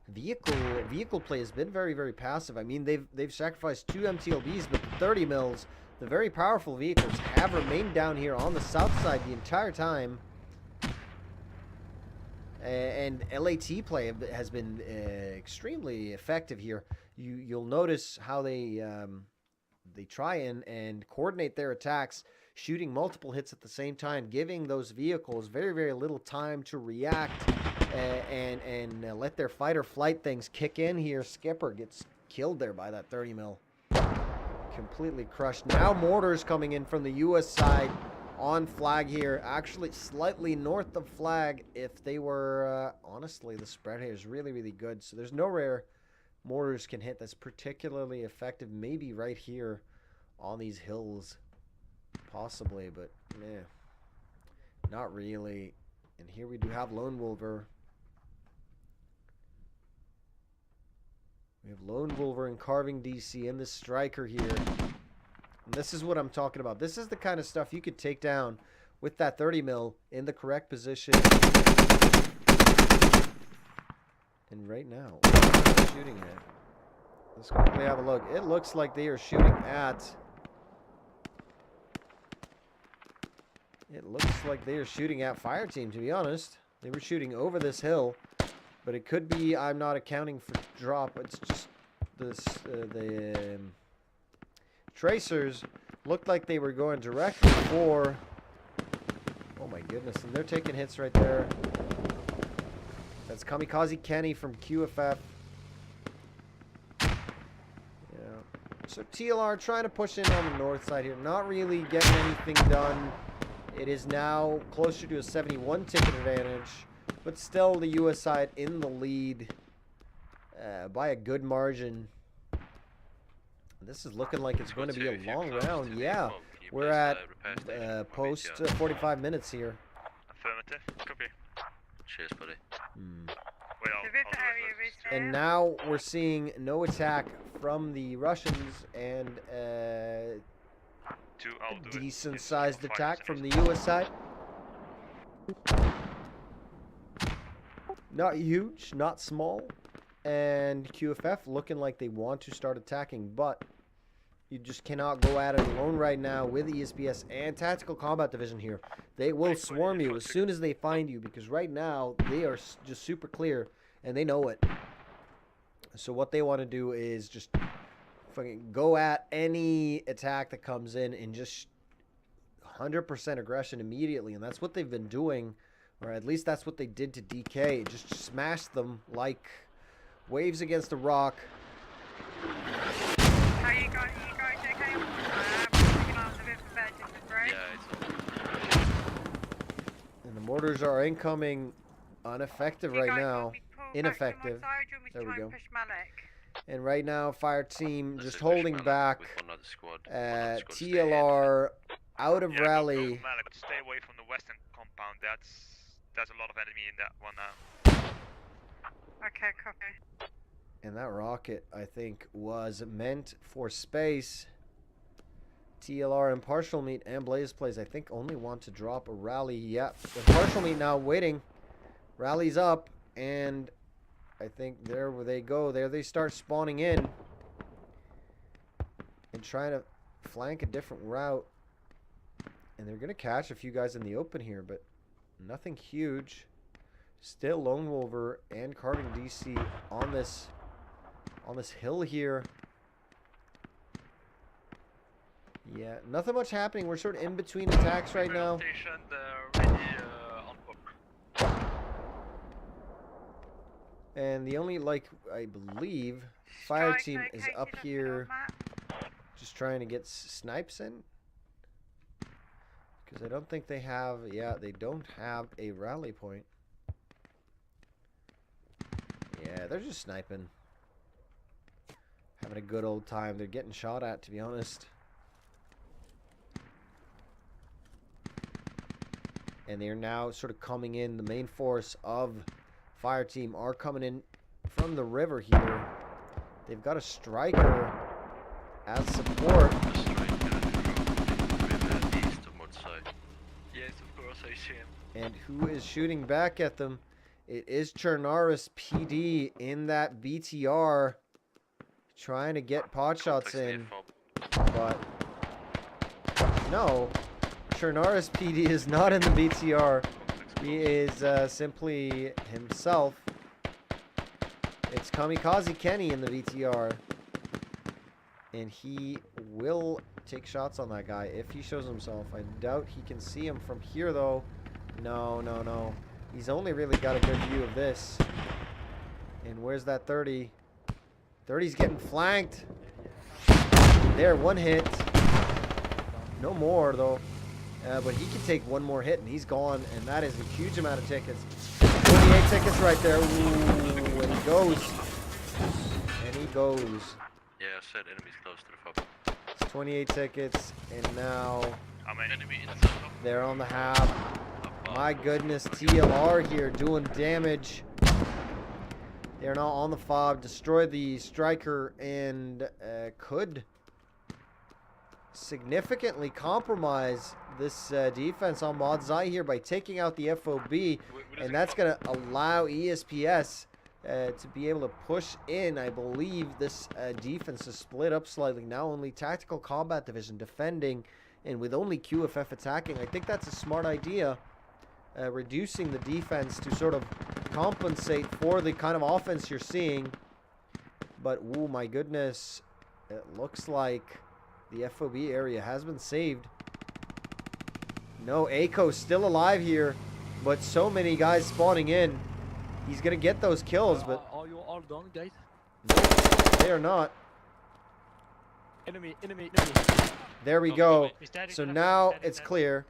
vehicle play has been very, very passive. I mean, they've sacrificed 2 MTLBs, but the 30 mils, the very powerful vehicles, have remained down here on the south side the entire time. And LAT play has been extremely effective here. You'll notice how they try and coordinate their attacks, shooting multiple hits at the same time, giving those vehicles very, very little time to react and let their fight or flight things kick in here. Skipper gets killed there by that 30 mil. Completely crushed. Now mortars coming in from the US side on flag here. Actually slightly north of flag. If they were, honestly, the spread here is really, really good. So there's nowhere mortars can hit that's particularly effective. Maybe right here on these hills. Possibly, but man, not really. And here we do have Lone Wolver. We have Lone Wolver and Carving DC and this striker here. And this is what I'm talking about. This is the kind of stuff you could take down with that 30 mil in the correct position. And right now, what are they shooting at? Let's quickly have a look. It looks like they are shooting at... It looks like they are shooting at fire team, to be honest. They were shooting over this hill, but it could be I'm not accounting for drop. It's just this the tracers looked like they were going directly for. Oh my goodness! And they're taking hits right there. That's Kamikaze Kenny from QFF. Yeah. So TLR trying to push in on the north side here, not really getting anything done. It is now closer to a 71 ticket advantage, but still the US side in the lead by a good margin. This is looking like it's going to be a long round. Yeah, we're at post 45 minutes here. Affirmative. Copy. Cheers, buddy. And now we're seeing no attack from the Russians and decent sized attack from the US side. Not huge, not small. And QFF looking like they want to start attacking, but you just cannot go at it alone right now with ESPS and Tactical Combat Division here. They will swarm you as soon as they find you, because right now they are just super clear and they know it. So what they want to do is just fucking go at any attack that comes in and just 100% aggression immediately. And that's what they've been doing, or at least that's what they did to DK. Just smash them like waves against a rock. How you guys okay? And the mortars are incoming ineffective right now. Ineffective. There we go. And right now, fire team just holding back. TLR out of rally. Stay away from the western compound. There's a lot of enemy in that one now. Okay, copy. And that rocket, I think, was meant for space. TLR and Partial Meat and Blaze Plays, I think, only want to drop a rally. Yep. The Partial Meat now waiting. Rally's up, and I think there they go. There they start spawning in and trying to flank a different route. And they're going to catch a few guys in the open here, but nothing huge. Still Lone Wolver and Carving DC on this hill here. Yeah, nothing much happening. We're sort of in between attacks right now. And the only, like, I believe, fire team is up here just trying to get snipes in. Because I don't think they have, yeah, they don't have a rally point. Yeah, they're just sniping. Having a good old time. They're getting shot at, to be honest. And they're now sort of coming in. The main force of fire team are coming in from the river here. They've got a striker as support. Yes, of course, I see him. And who is shooting back at them It is Chernaris PD in that BTR trying to get pot shots in. But no, Chernaris PD is not in the BTR. He is simply himself. It's Kamikaze Kenny in the BTR. And he will take shots on that guy if he shows himself. I doubt he can see him from here, though. No, no, no. He's only really got a good view of this. And where's that 30? 30's getting flanked. There, one hit. No more, though. But he can take one more hit, and he's gone. And that is a huge amount of tickets. 28 tickets right there. Ooh, and he goes. And he goes. Yeah, I said enemies close to the fob. It's 28 tickets, and now I'm an enemy in the fob. they're on the half. My goodness, TLR here doing damage. They're now on the fob. Destroy the striker and could significantly compromise this defense on Mod Zai here by taking out the FOB. And that's going to allow ESPS to be able to push in. I believe this defense is split up slightly. Now only Tactical Combat Division defending, and with only QFF attacking. I think that's a smart idea. Reducing the defense to sort of compensate for the kind of offense you're seeing. But, oh my goodness, it looks like the FOB area has been saved. No, Ako's still alive here, but so many guys spawning in. He's going to get those kills, but... Are you all done, guys? No, they are not. Enemy. There we go. So now it's clear.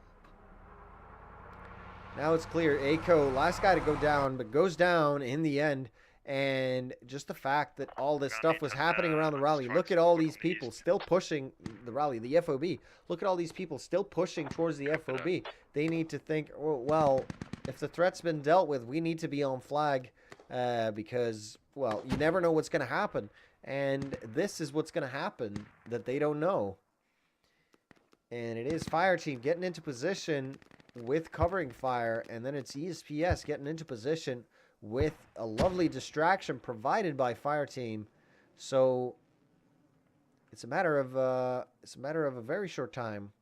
Now it's clear. Ako, last guy to go down, but goes down in the end. And just the fact that all this stuff was happening around the rally. Look at all these people still pushing the rally, the FOB. Look at all these people still pushing towards the FOB. They need to think, oh, well, if the threat's been dealt with, we need to be on flag. Because, well, you never know what's going to happen. And this is what's going to happen that they don't know. And it is Fire Team getting into position with covering fire, and then it's ESPS getting into position with a lovely distraction provided by Fire Team. So it's a matter of a very short time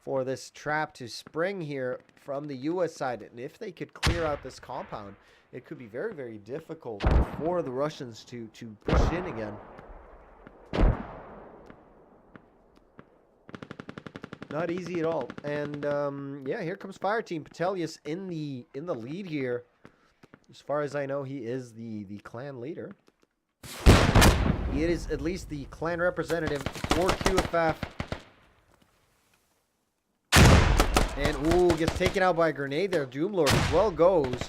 for this trap to spring here from the US side. And if they could clear out this compound, it could be very, very difficult for the Russians to push in again. Not easy at all. And yeah, here comes Fire Team. Petelius in the lead here. As far as I know, he is the clan leader. He is at least the clan representative for QFF. And ooh, gets taken out by a grenade there. Doomlord as well goes.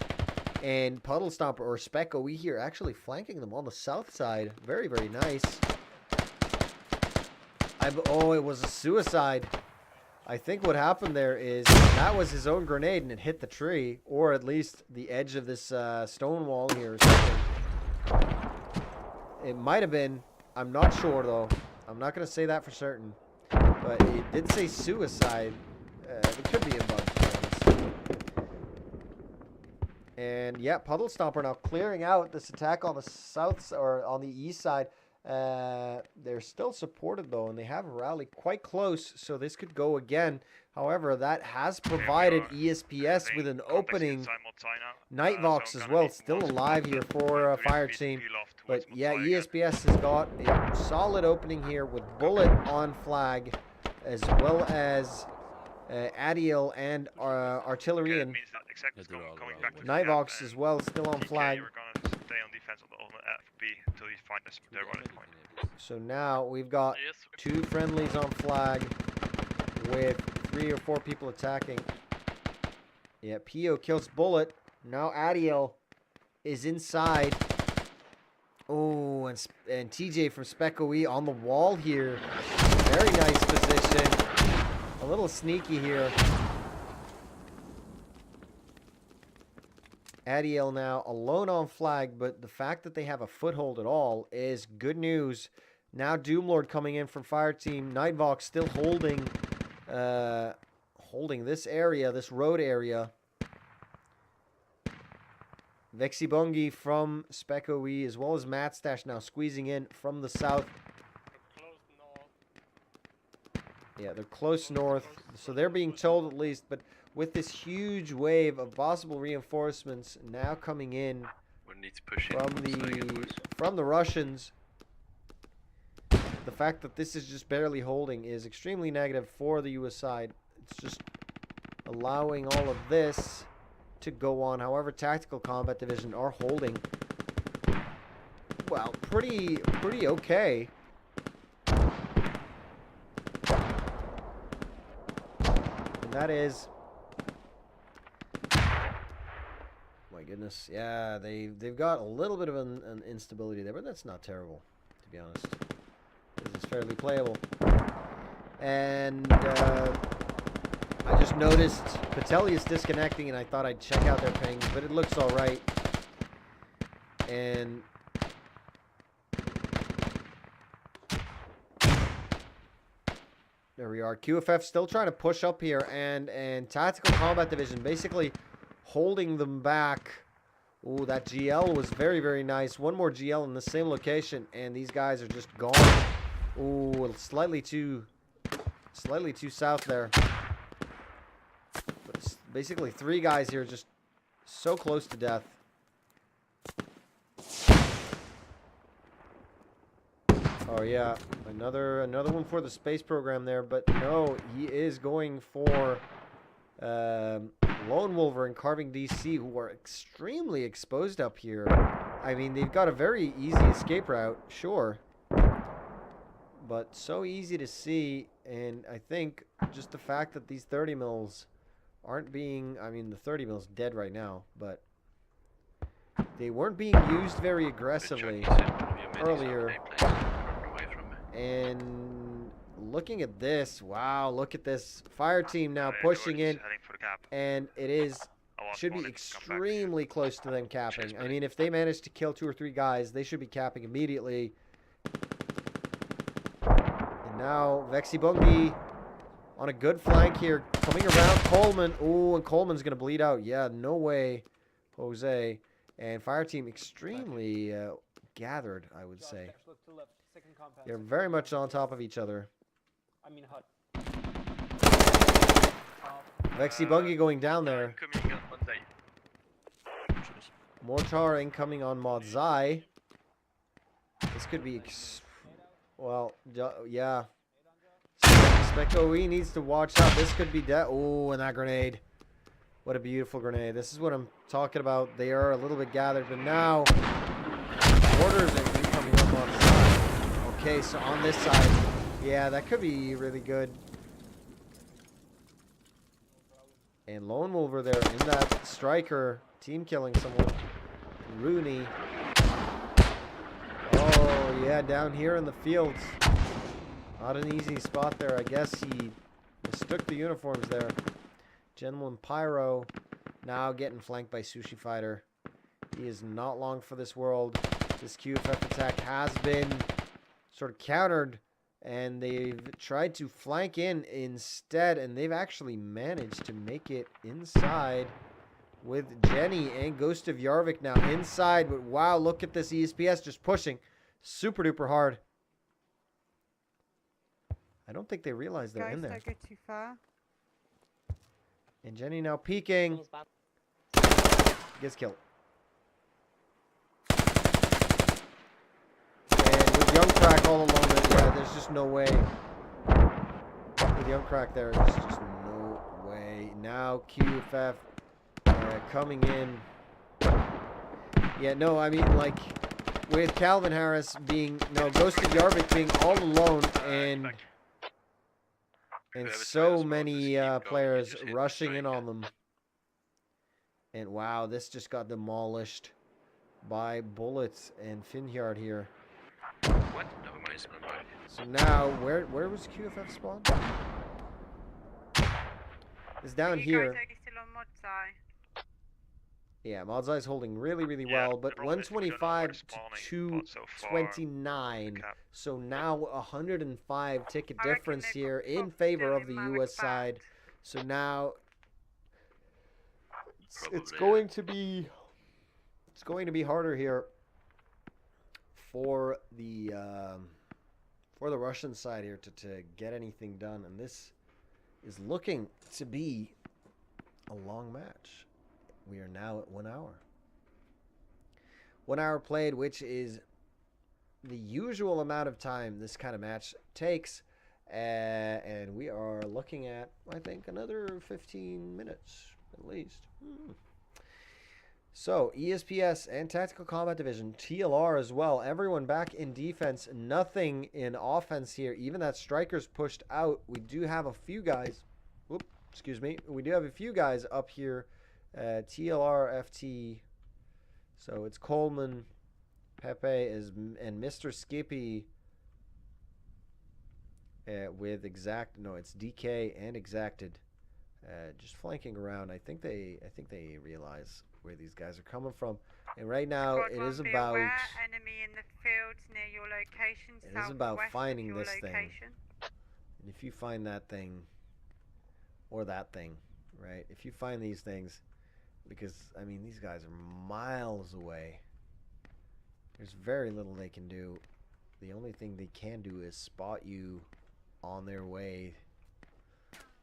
And Puddle Stomper or SpecOE here actually flanking them on the south side. Very, very nice. Oh, it was a suicide. I think what happened there is that was his own grenade and it hit the tree, or at least the edge of this stone wall here or something. It might have been. I'm not sure, though. I'm not going to say that for certain. But it did say suicide. It could be a bug, to be honest. And yeah, Puddle Stomper now clearing out this attack on the south or on the east side. They're still supported though, and they have a rally quite close, so this could go again. However, that has provided ESPS with an opening. Nightvox as well, still alive here for Fire Team. But yeah, ESPS has got a solid opening here with Bullet on flag, as well as Adiel and Artillerian. Nightvox as well, still on flag. So now we've got 2 friendlies on flag with 3 or 4 people attacking. Yeah, Pio kills Bullet. Now Adiel is inside. Oh, and TJ from SpecOE on the wall here. Very nice position. A little sneaky here. Adiel now alone on flag, but the fact that they have a foothold at all is good news. Now Doomlord coming in from Fire Team. Nightvox still holding this area, this road area. Vexibongi from SpecOE, as well as Matstash now squeezing in from the south. Yeah, they're close north, so they're being told at least, but with this huge wave of possible reinforcements now coming in from the Russians, the fact that this is just barely holding is extremely negative for the US side. It's just allowing all of this to go on. However, Tactical Combat Division are holding, well, pretty okay. And that is, my goodness, yeah, they've got a little bit of an instability there, but that's not terrible, to be honest. This is fairly playable. And I just noticed Patelli is disconnecting, and I thought I'd check out their pings, but it looks all right. And there we are. QFF still trying to push up here, and Tactical Combat Division basically holding them back. Ooh, that GL was very, very nice. One more GL in the same location, and these guys are just gone. Ooh, slightly too south there. But it's basically 3 guys here just so close to death. Oh yeah, another one for the space program there, but no, he is going for Lone Wolver and Carving DC, who are extremely exposed up here. I mean, they've got a very easy escape route, sure, but so easy to see. And I think just the fact that these 30 mils aren't being, I mean, the 30 mils dead right now, but they weren't being used very aggressively earlier. And looking at this, wow, look at this fire team now pushing in, and it is should be extremely close to them capping. I mean, if they manage to kill 2 or 3 guys, they should be capping immediately. And now Vexibungi on a good flank here, coming around Coleman. Ooh, and Coleman's gonna bleed out. Yeah, no way, Jose. And fire team extremely gathered, I would say. They're very much on top of each other. Vexibungi going down there. Mortar incoming on Modzai. This could be, well, yeah. SpecOE needs to watch out. This could be dead. Oh, and that grenade. What a beautiful grenade. This is what I'm talking about. They are a little bit gathered, but now mortars are incoming on Modzai. Okay, so on this side, yeah, that could be really good. And Lone Wolver there in that striker, team killing someone. Rooney. Oh, yeah, down here in the fields. Not an easy spot there. I guess he mistook the uniforms there. Gentleman Pyro now getting flanked by Sushi Fighter. He is not long for this world. This QFF attack has been sort of countered, and they've tried to flank in instead, and they've actually managed to make it inside with Jenny and Ghost of Yarvik now inside. But wow, look at this ESPS just pushing super duper hard. I don't think they realize they're in there. Guys, don't go too far. And Jenny now peeking. Gets killed. Young Crack all alone, yeah, there's just no way. With Young Crack there, there's just no way. Now QFF coming in. Yeah, no, I mean, like, with Calvin Harris being, no, Ghost of Yarvik being all alone, and so many players rushing in on them. And wow, this just got demolished by Bullets and Finhyard here. What? Never mind, it's not mine. So now, where was QFF spawn? It's down here. Still on Modzai. Yeah, Modzai is holding really, really well, but 125 to 229. So now 105 ticket difference here in favor of the US side. So now it's going to be it's going to be harder here for the Russian side here to get anything done, and this is looking to be a long match. We are now at 1 hour. 1 hour played, which is the usual amount of time this kind of match takes. And we are looking at, I think, another 15 minutes at least. So, ESPS and Tactical Combat Division, TLR as well. Everyone back in defense. Nothing in offense here. Even that striker's pushed out. We do have a few guys. Whoop, excuse me. We do have a few guys up here. TLR, FT. So, it's Coleman, Pepe, and Mr. Skippy. With it's DK and Exacted, just flanking around. I think they realize where these guys are coming from, and right now it is about enemy in the fields near your location. It is about finding this thing, and if you find that thing or that thing, right? If you find these things, because I mean these guys are miles away. There's very little they can do. The only thing they can do is spot you on their way,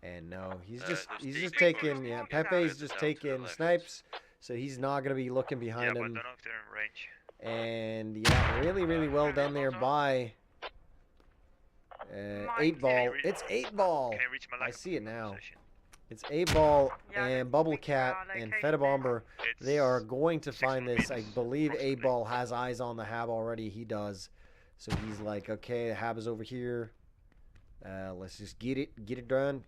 and no, he's just taking Pepe's just taking snipes, so he's not gonna be looking behind him. But I don't know if they're in range. And really well done there by 8 Ball. It's 8 Ball. Can I reach my I line see it now. position? It's 8 Ball Yeah, and let's Bubble pick Cat our and location Fedabomber. They are It's going to 600 find this. I meters, believe 8 approximately. Ball has eyes on the Hab already. He does. So he's like, okay, the Hab is over here. Let's just get it done.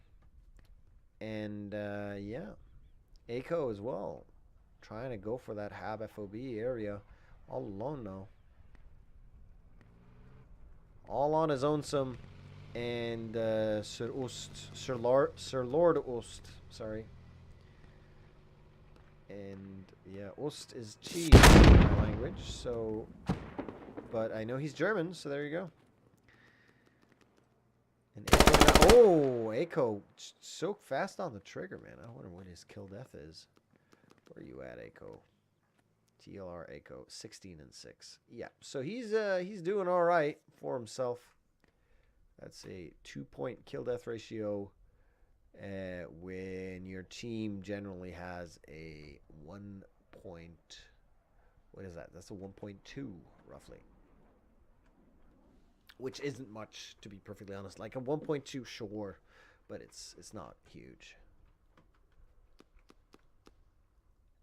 And yeah, Aiko as well, trying to go for that Hab FOB area, all alone though. All on his own some, and Sir Lord Ost, sorry. And yeah, Ost is cheese in my language, so, but I know he's German, so there you go. And Aiko so fast on the trigger, man. I wonder what his kill death is. Where are you at, Aiko? TLR Aiko, 16 and 6. Yeah, so he's doing all right for himself. That's a 2-point kill death ratio. When your team generally has a 1 point, what is that? That's a 1.2 roughly. Which isn't much, to be perfectly honest. Like a 1.2, sure, but it's not huge.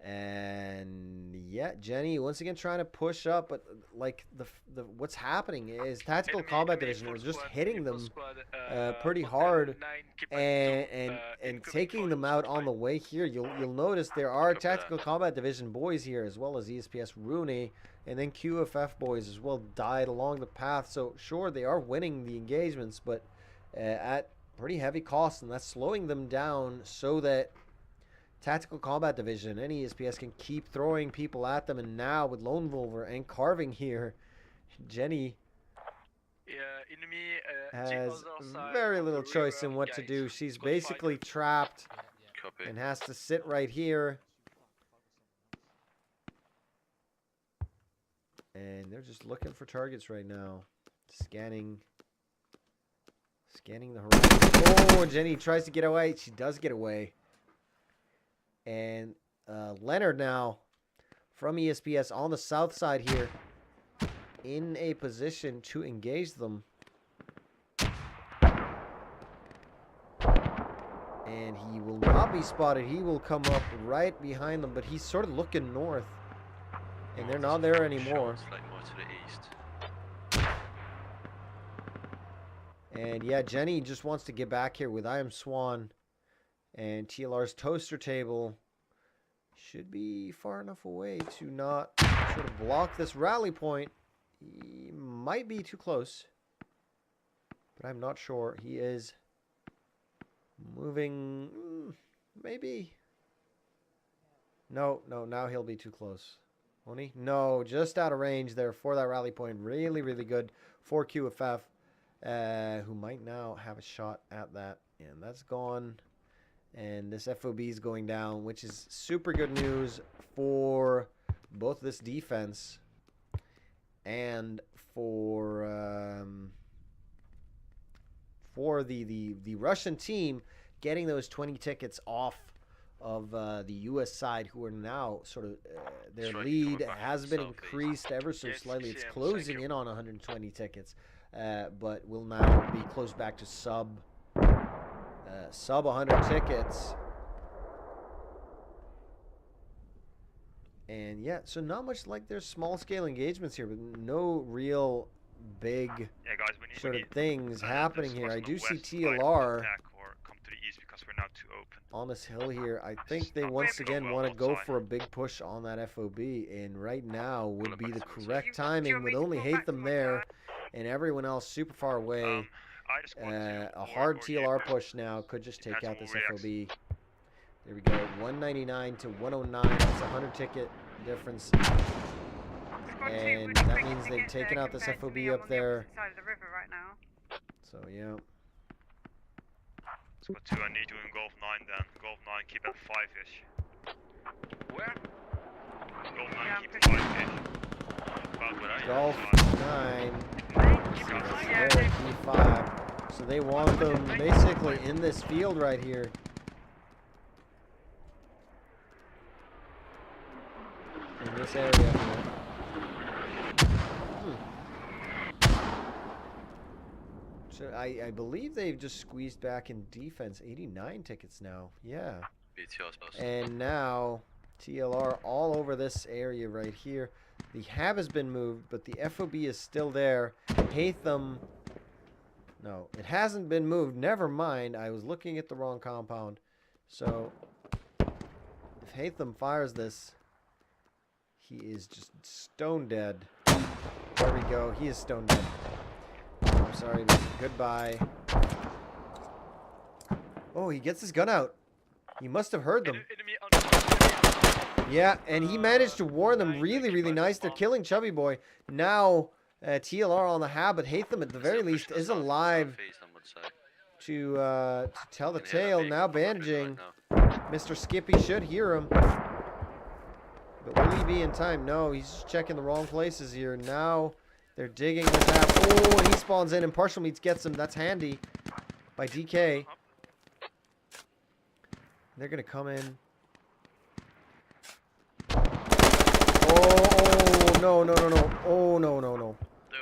And yeah, Jenny once again trying to push up, but like the what's happening is Tactical Combat Division is just hitting them pretty hard and taking them out on the way here. You'll notice there are Tactical Combat Division boys here as well as ESPS Rooney, and then QFF boys as well died along the path. So sure, they are winning the engagements, but at pretty heavy cost, and that's slowing them down so that Tactical Combat Division and ESPS can keep throwing people at them. And now with Lone Wolver and Carving here, Jenny has very little choice in what to do. She's basically trapped Copy. and has to sit right here. And they're just looking for targets right now. Scanning the horizon. Oh, Jenny tries to get away. She does get away. And Leonard now from ESPS on the south side here in a position to engage them. And he will not be spotted. He will come up right behind them, but he's sort of looking north. And they're not there anymore. Like more to the east. And yeah, Jenny just wants to get back here with I Am Swan. And TLR's toaster table should be far enough away to not sort of block this rally point. He might be too close, but I'm not sure. He is moving, maybe. No, now he'll be too close. Won't he? No, just out of range there for that rally point. Really, really good for QFF, who might now have a shot at that. And that's gone. And this FOB is going down, which is super good news for both this defense and for the Russian team getting those 20 tickets off of the U.S. side, who are now sort of their lead has been increased ever so slightly. It's closing in on 120 tickets, but will now be close back to sub 100 tickets. And yeah, so not much like there's small scale engagements here, but no real big sort of things happening here. I do see TLR on this hill here. I think they once again want to go for a big push on that FOB, and right now would be the correct timing with only Hatham there and everyone else super far away. A hard TLR push now could just take out this FOB. There we go, 199 to 109. That's a 100 ticket difference. And that means they've taken out this FOB up there. So, yeah. Let's go 2, I need you in Golf 9 then. Golf 9, keep at 5-ish. Where? Golf 9, keep at 5-ish. About where I am. Golf 9. There, P5. So they want them basically in this field right here. In this area here. So I believe they've just squeezed back in defense. 89 tickets now. Yeah. And now TLR all over this area right here. The hab has been moved, but the FOB is still there. Hatham. No, it hasn't been moved. Never mind. I was looking at the wrong compound. So if Hatham fires this, he is just stone dead. There we go. He is stone dead. I'm sorry, but goodbye. Oh, he gets his gun out. He must have heard them. Yeah, and he managed to warn them. Really, really nice. They're killing Chubby Boy. Now, TLR on the hab, but Hatham at the very least is alive to tell the tale. Now bandaging. Mr. Skippy should hear him. But will he be in time? No, he's just checking the wrong places here. Now they're digging this hab. Oh, and he spawns in and Partial Meats gets him. That's handy by DK. They're going to come in. Oh, no, no, no, no. Oh, no, no, no.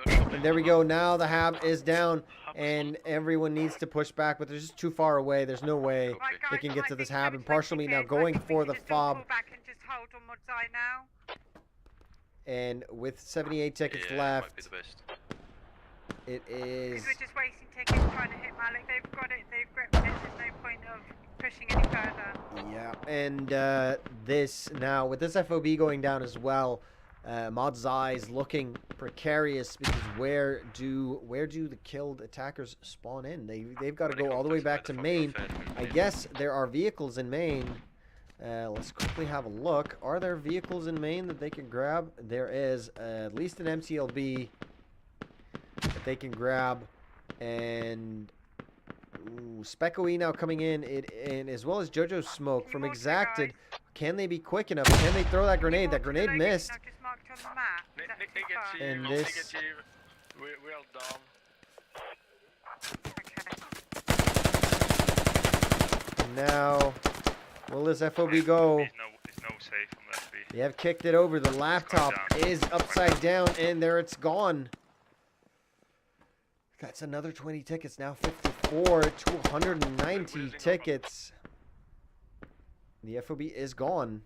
And there we go. Now the hab is down, and everyone needs to push back, but they're just too far away. There's no way they can get to this hab. And Partial Meat now going for the fob. And with 78 tickets left, it is. We're just wasting tickets trying to hit Malik. They've got it. They've gripped it. There's no point of pushing any further. Yeah, and this now with this FOB going down as well. Mod's eyes looking precarious because where do the killed attackers spawn in? They've got to go all the way back to main. I guess there are vehicles in main. Let's quickly have a look. Are there vehicles in main that they can grab? There is at least an MTLB that they can grab, and SpecOE now coming in, and as well as JoJo's Smoke from Exacted. Can they be quick enough? Can they throw that grenade? That grenade missed. And this. We're down. Now, will this FOB go? There's no safe on the FB. They have kicked it over. The laptop is upside down, and there it's gone. That's another 20 tickets. Now 54 to 190 tickets. The FOB is gone.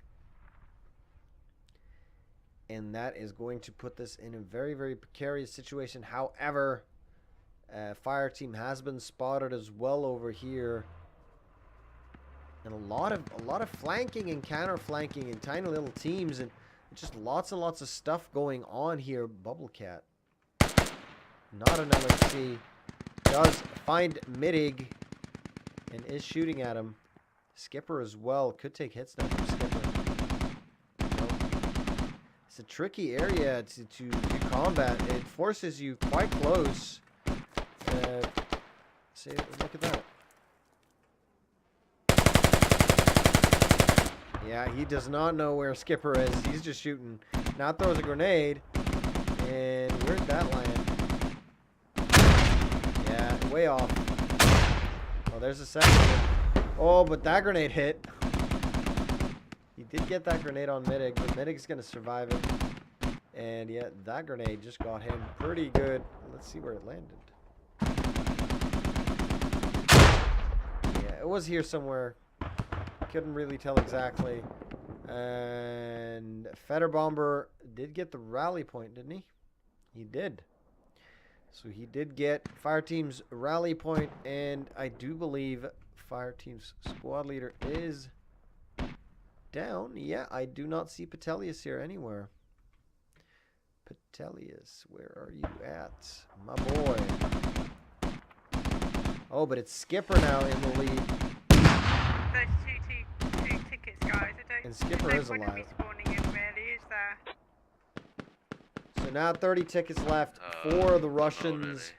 And that is going to put this in a very, very precarious situation. However, fire team has been spotted as well over here. And a lot of flanking and counter flanking in tiny little teams, and just lots and lots of stuff going on here. Bubble Cat. Not an LHC. Does find Midig and is shooting at him. Skipper as well. Could take hits now from Skipper. Nope. It's a tricky area to combat. It forces you quite close. See, look at that. Yeah, he does not know where Skipper is. He's just shooting Now throws a grenade. And where'd that land? Yeah, way off. Oh, there's a second one. Oh, but that grenade hit. He did get that grenade on Midig, but Midig's going to survive it. And yeah, that grenade just got him pretty good. Let's see where it landed. Yeah, it was here somewhere. Couldn't really tell exactly. And Federbomber did get the rally point, didn't he? He did. So he did get Fireteam's rally point, and I do believe Fireteam's squad leader is down. Yeah, I do not see Petelius here anywhere. Petelius, where are you at? My boy. Oh, but it's Skipper now in the lead. There's two tickets, guys. And Skipper is alive. Be spawning in, really, is there? So now 30 tickets left for the Russians.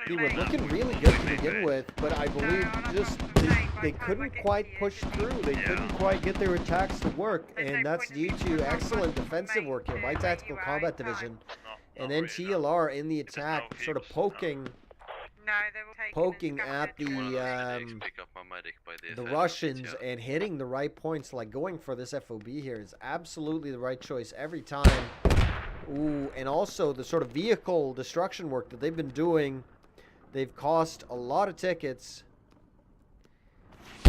They were looking really good to begin with, but I believe just they couldn't quite push through. They couldn't quite get their attacks to work, and that's due to excellent defensive work here by Tactical Combat Division. And then TLR in the attack, sort of poking at the Russians and hitting the right points. Like going for this FOB here is absolutely the right choice every time. Ooh, and also the sort of vehicle destruction work that they've been doing. They've cost a lot of tickets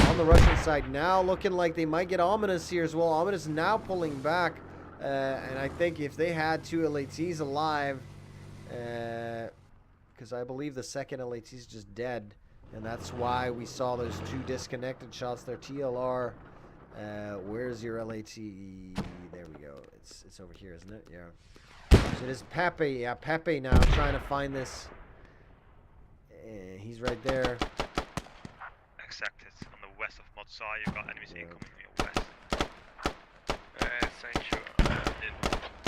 on the Russian side. Now looking like they might get Ominous here as well. Ominous now pulling back. And I think if they had 2 LATs alive, because I believe the second LAT is just dead. And that's why we saw those 2 disconnected shots there. TLR, where's your LAT? There we go. It's over here, isn't it? Yeah. So it is Pepe. Yeah, Pepe now trying to find this. He's right there. Exactly. It's on the west of Motsai. You've got enemies incoming on your west. Thank you.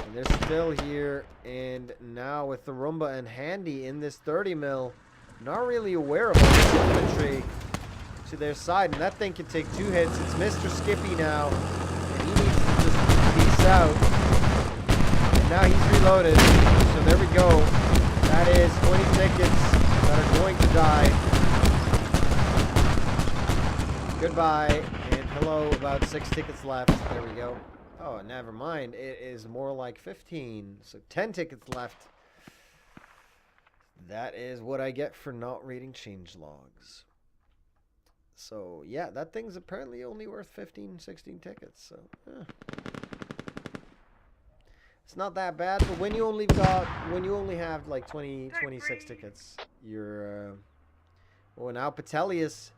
And they're still here. And now with the Roomba and Handy in this 30 mil, not really aware of this infantry to their side. And that thing can take 2 hits. It's Mr. Skippy now. And he needs to just peace out. And now he's reloaded. So there we go. That is 20 tickets that are going to die. Goodbye and hello. About 6 tickets left. There we go. Oh, never mind. It is more like 15. So 10 tickets left. That is what I get for not reading change logs. So yeah, that thing's apparently only worth 15, 16 tickets. So it's not that bad, but when you only have like 20, 26 tickets, you're well, now Petelius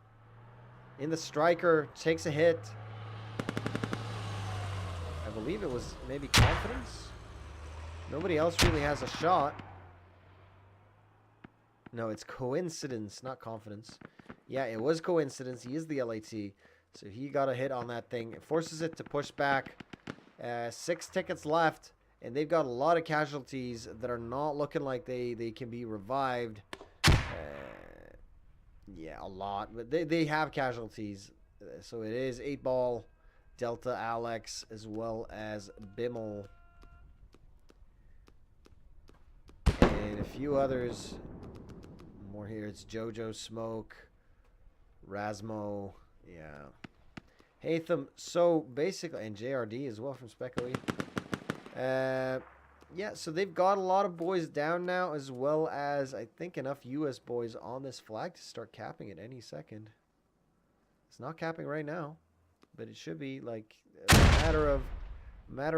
in the striker takes a hit. I believe it was maybe confidence. Nobody else really has a shot. No, it's coincidence, not confidence. Yeah, it was coincidence. He is the LAT, so he got a hit on that thing. It forces it to push back. 6 tickets left. And they've got a lot of casualties that are not looking like they can be revived. Yeah, a lot. But they have casualties. So it is 8-Ball, Delta, Alex, as well as Bimmel. And a few others. More here. It's Jojo, Smoke, Rasmo. Yeah. Hatham. So basically, and JRD as well from SpecOE. Yeah, so they've got a lot of boys down now, as well as I think enough US boys on this flag to start capping it any second. It's not capping right now, but it should be like a matter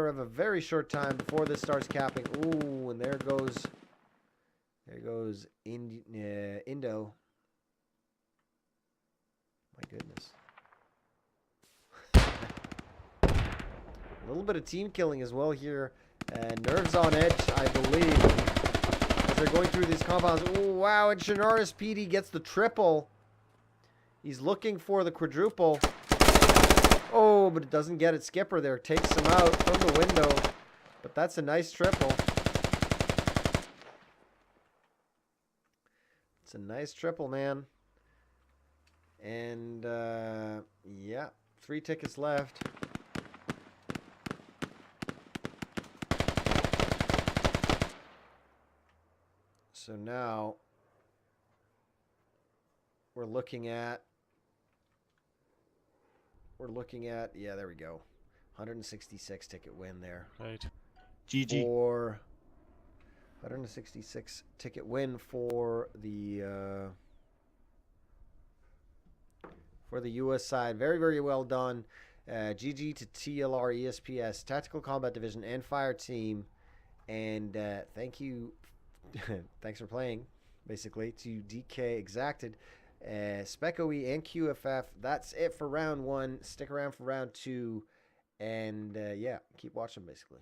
of a very short time before this starts capping. Ooh, and there goes Indo. My goodness. A little bit of team killing as well here. Nerves on edge, I believe, as they're going through these compounds. Oh, wow, and Shinaris PD gets the triple. He's looking for the quadruple. Oh, but it doesn't get it. Skipper there takes him out from the window. But that's a nice triple. It's a nice triple, man. And, yeah, 3 tickets left. So now we're looking at, yeah, there we go. 166 ticket win there. Right. GG. For 166 ticket win for the US side. Very, very well done. GG to TLR, ESPS, Tactical Combat Division, and Fire Team. And thank you. Thanks for playing, basically, to DK Exacted, SpecOE, and QFF. That's it for round 1. Stick around for round 2. And, yeah, keep watching, basically.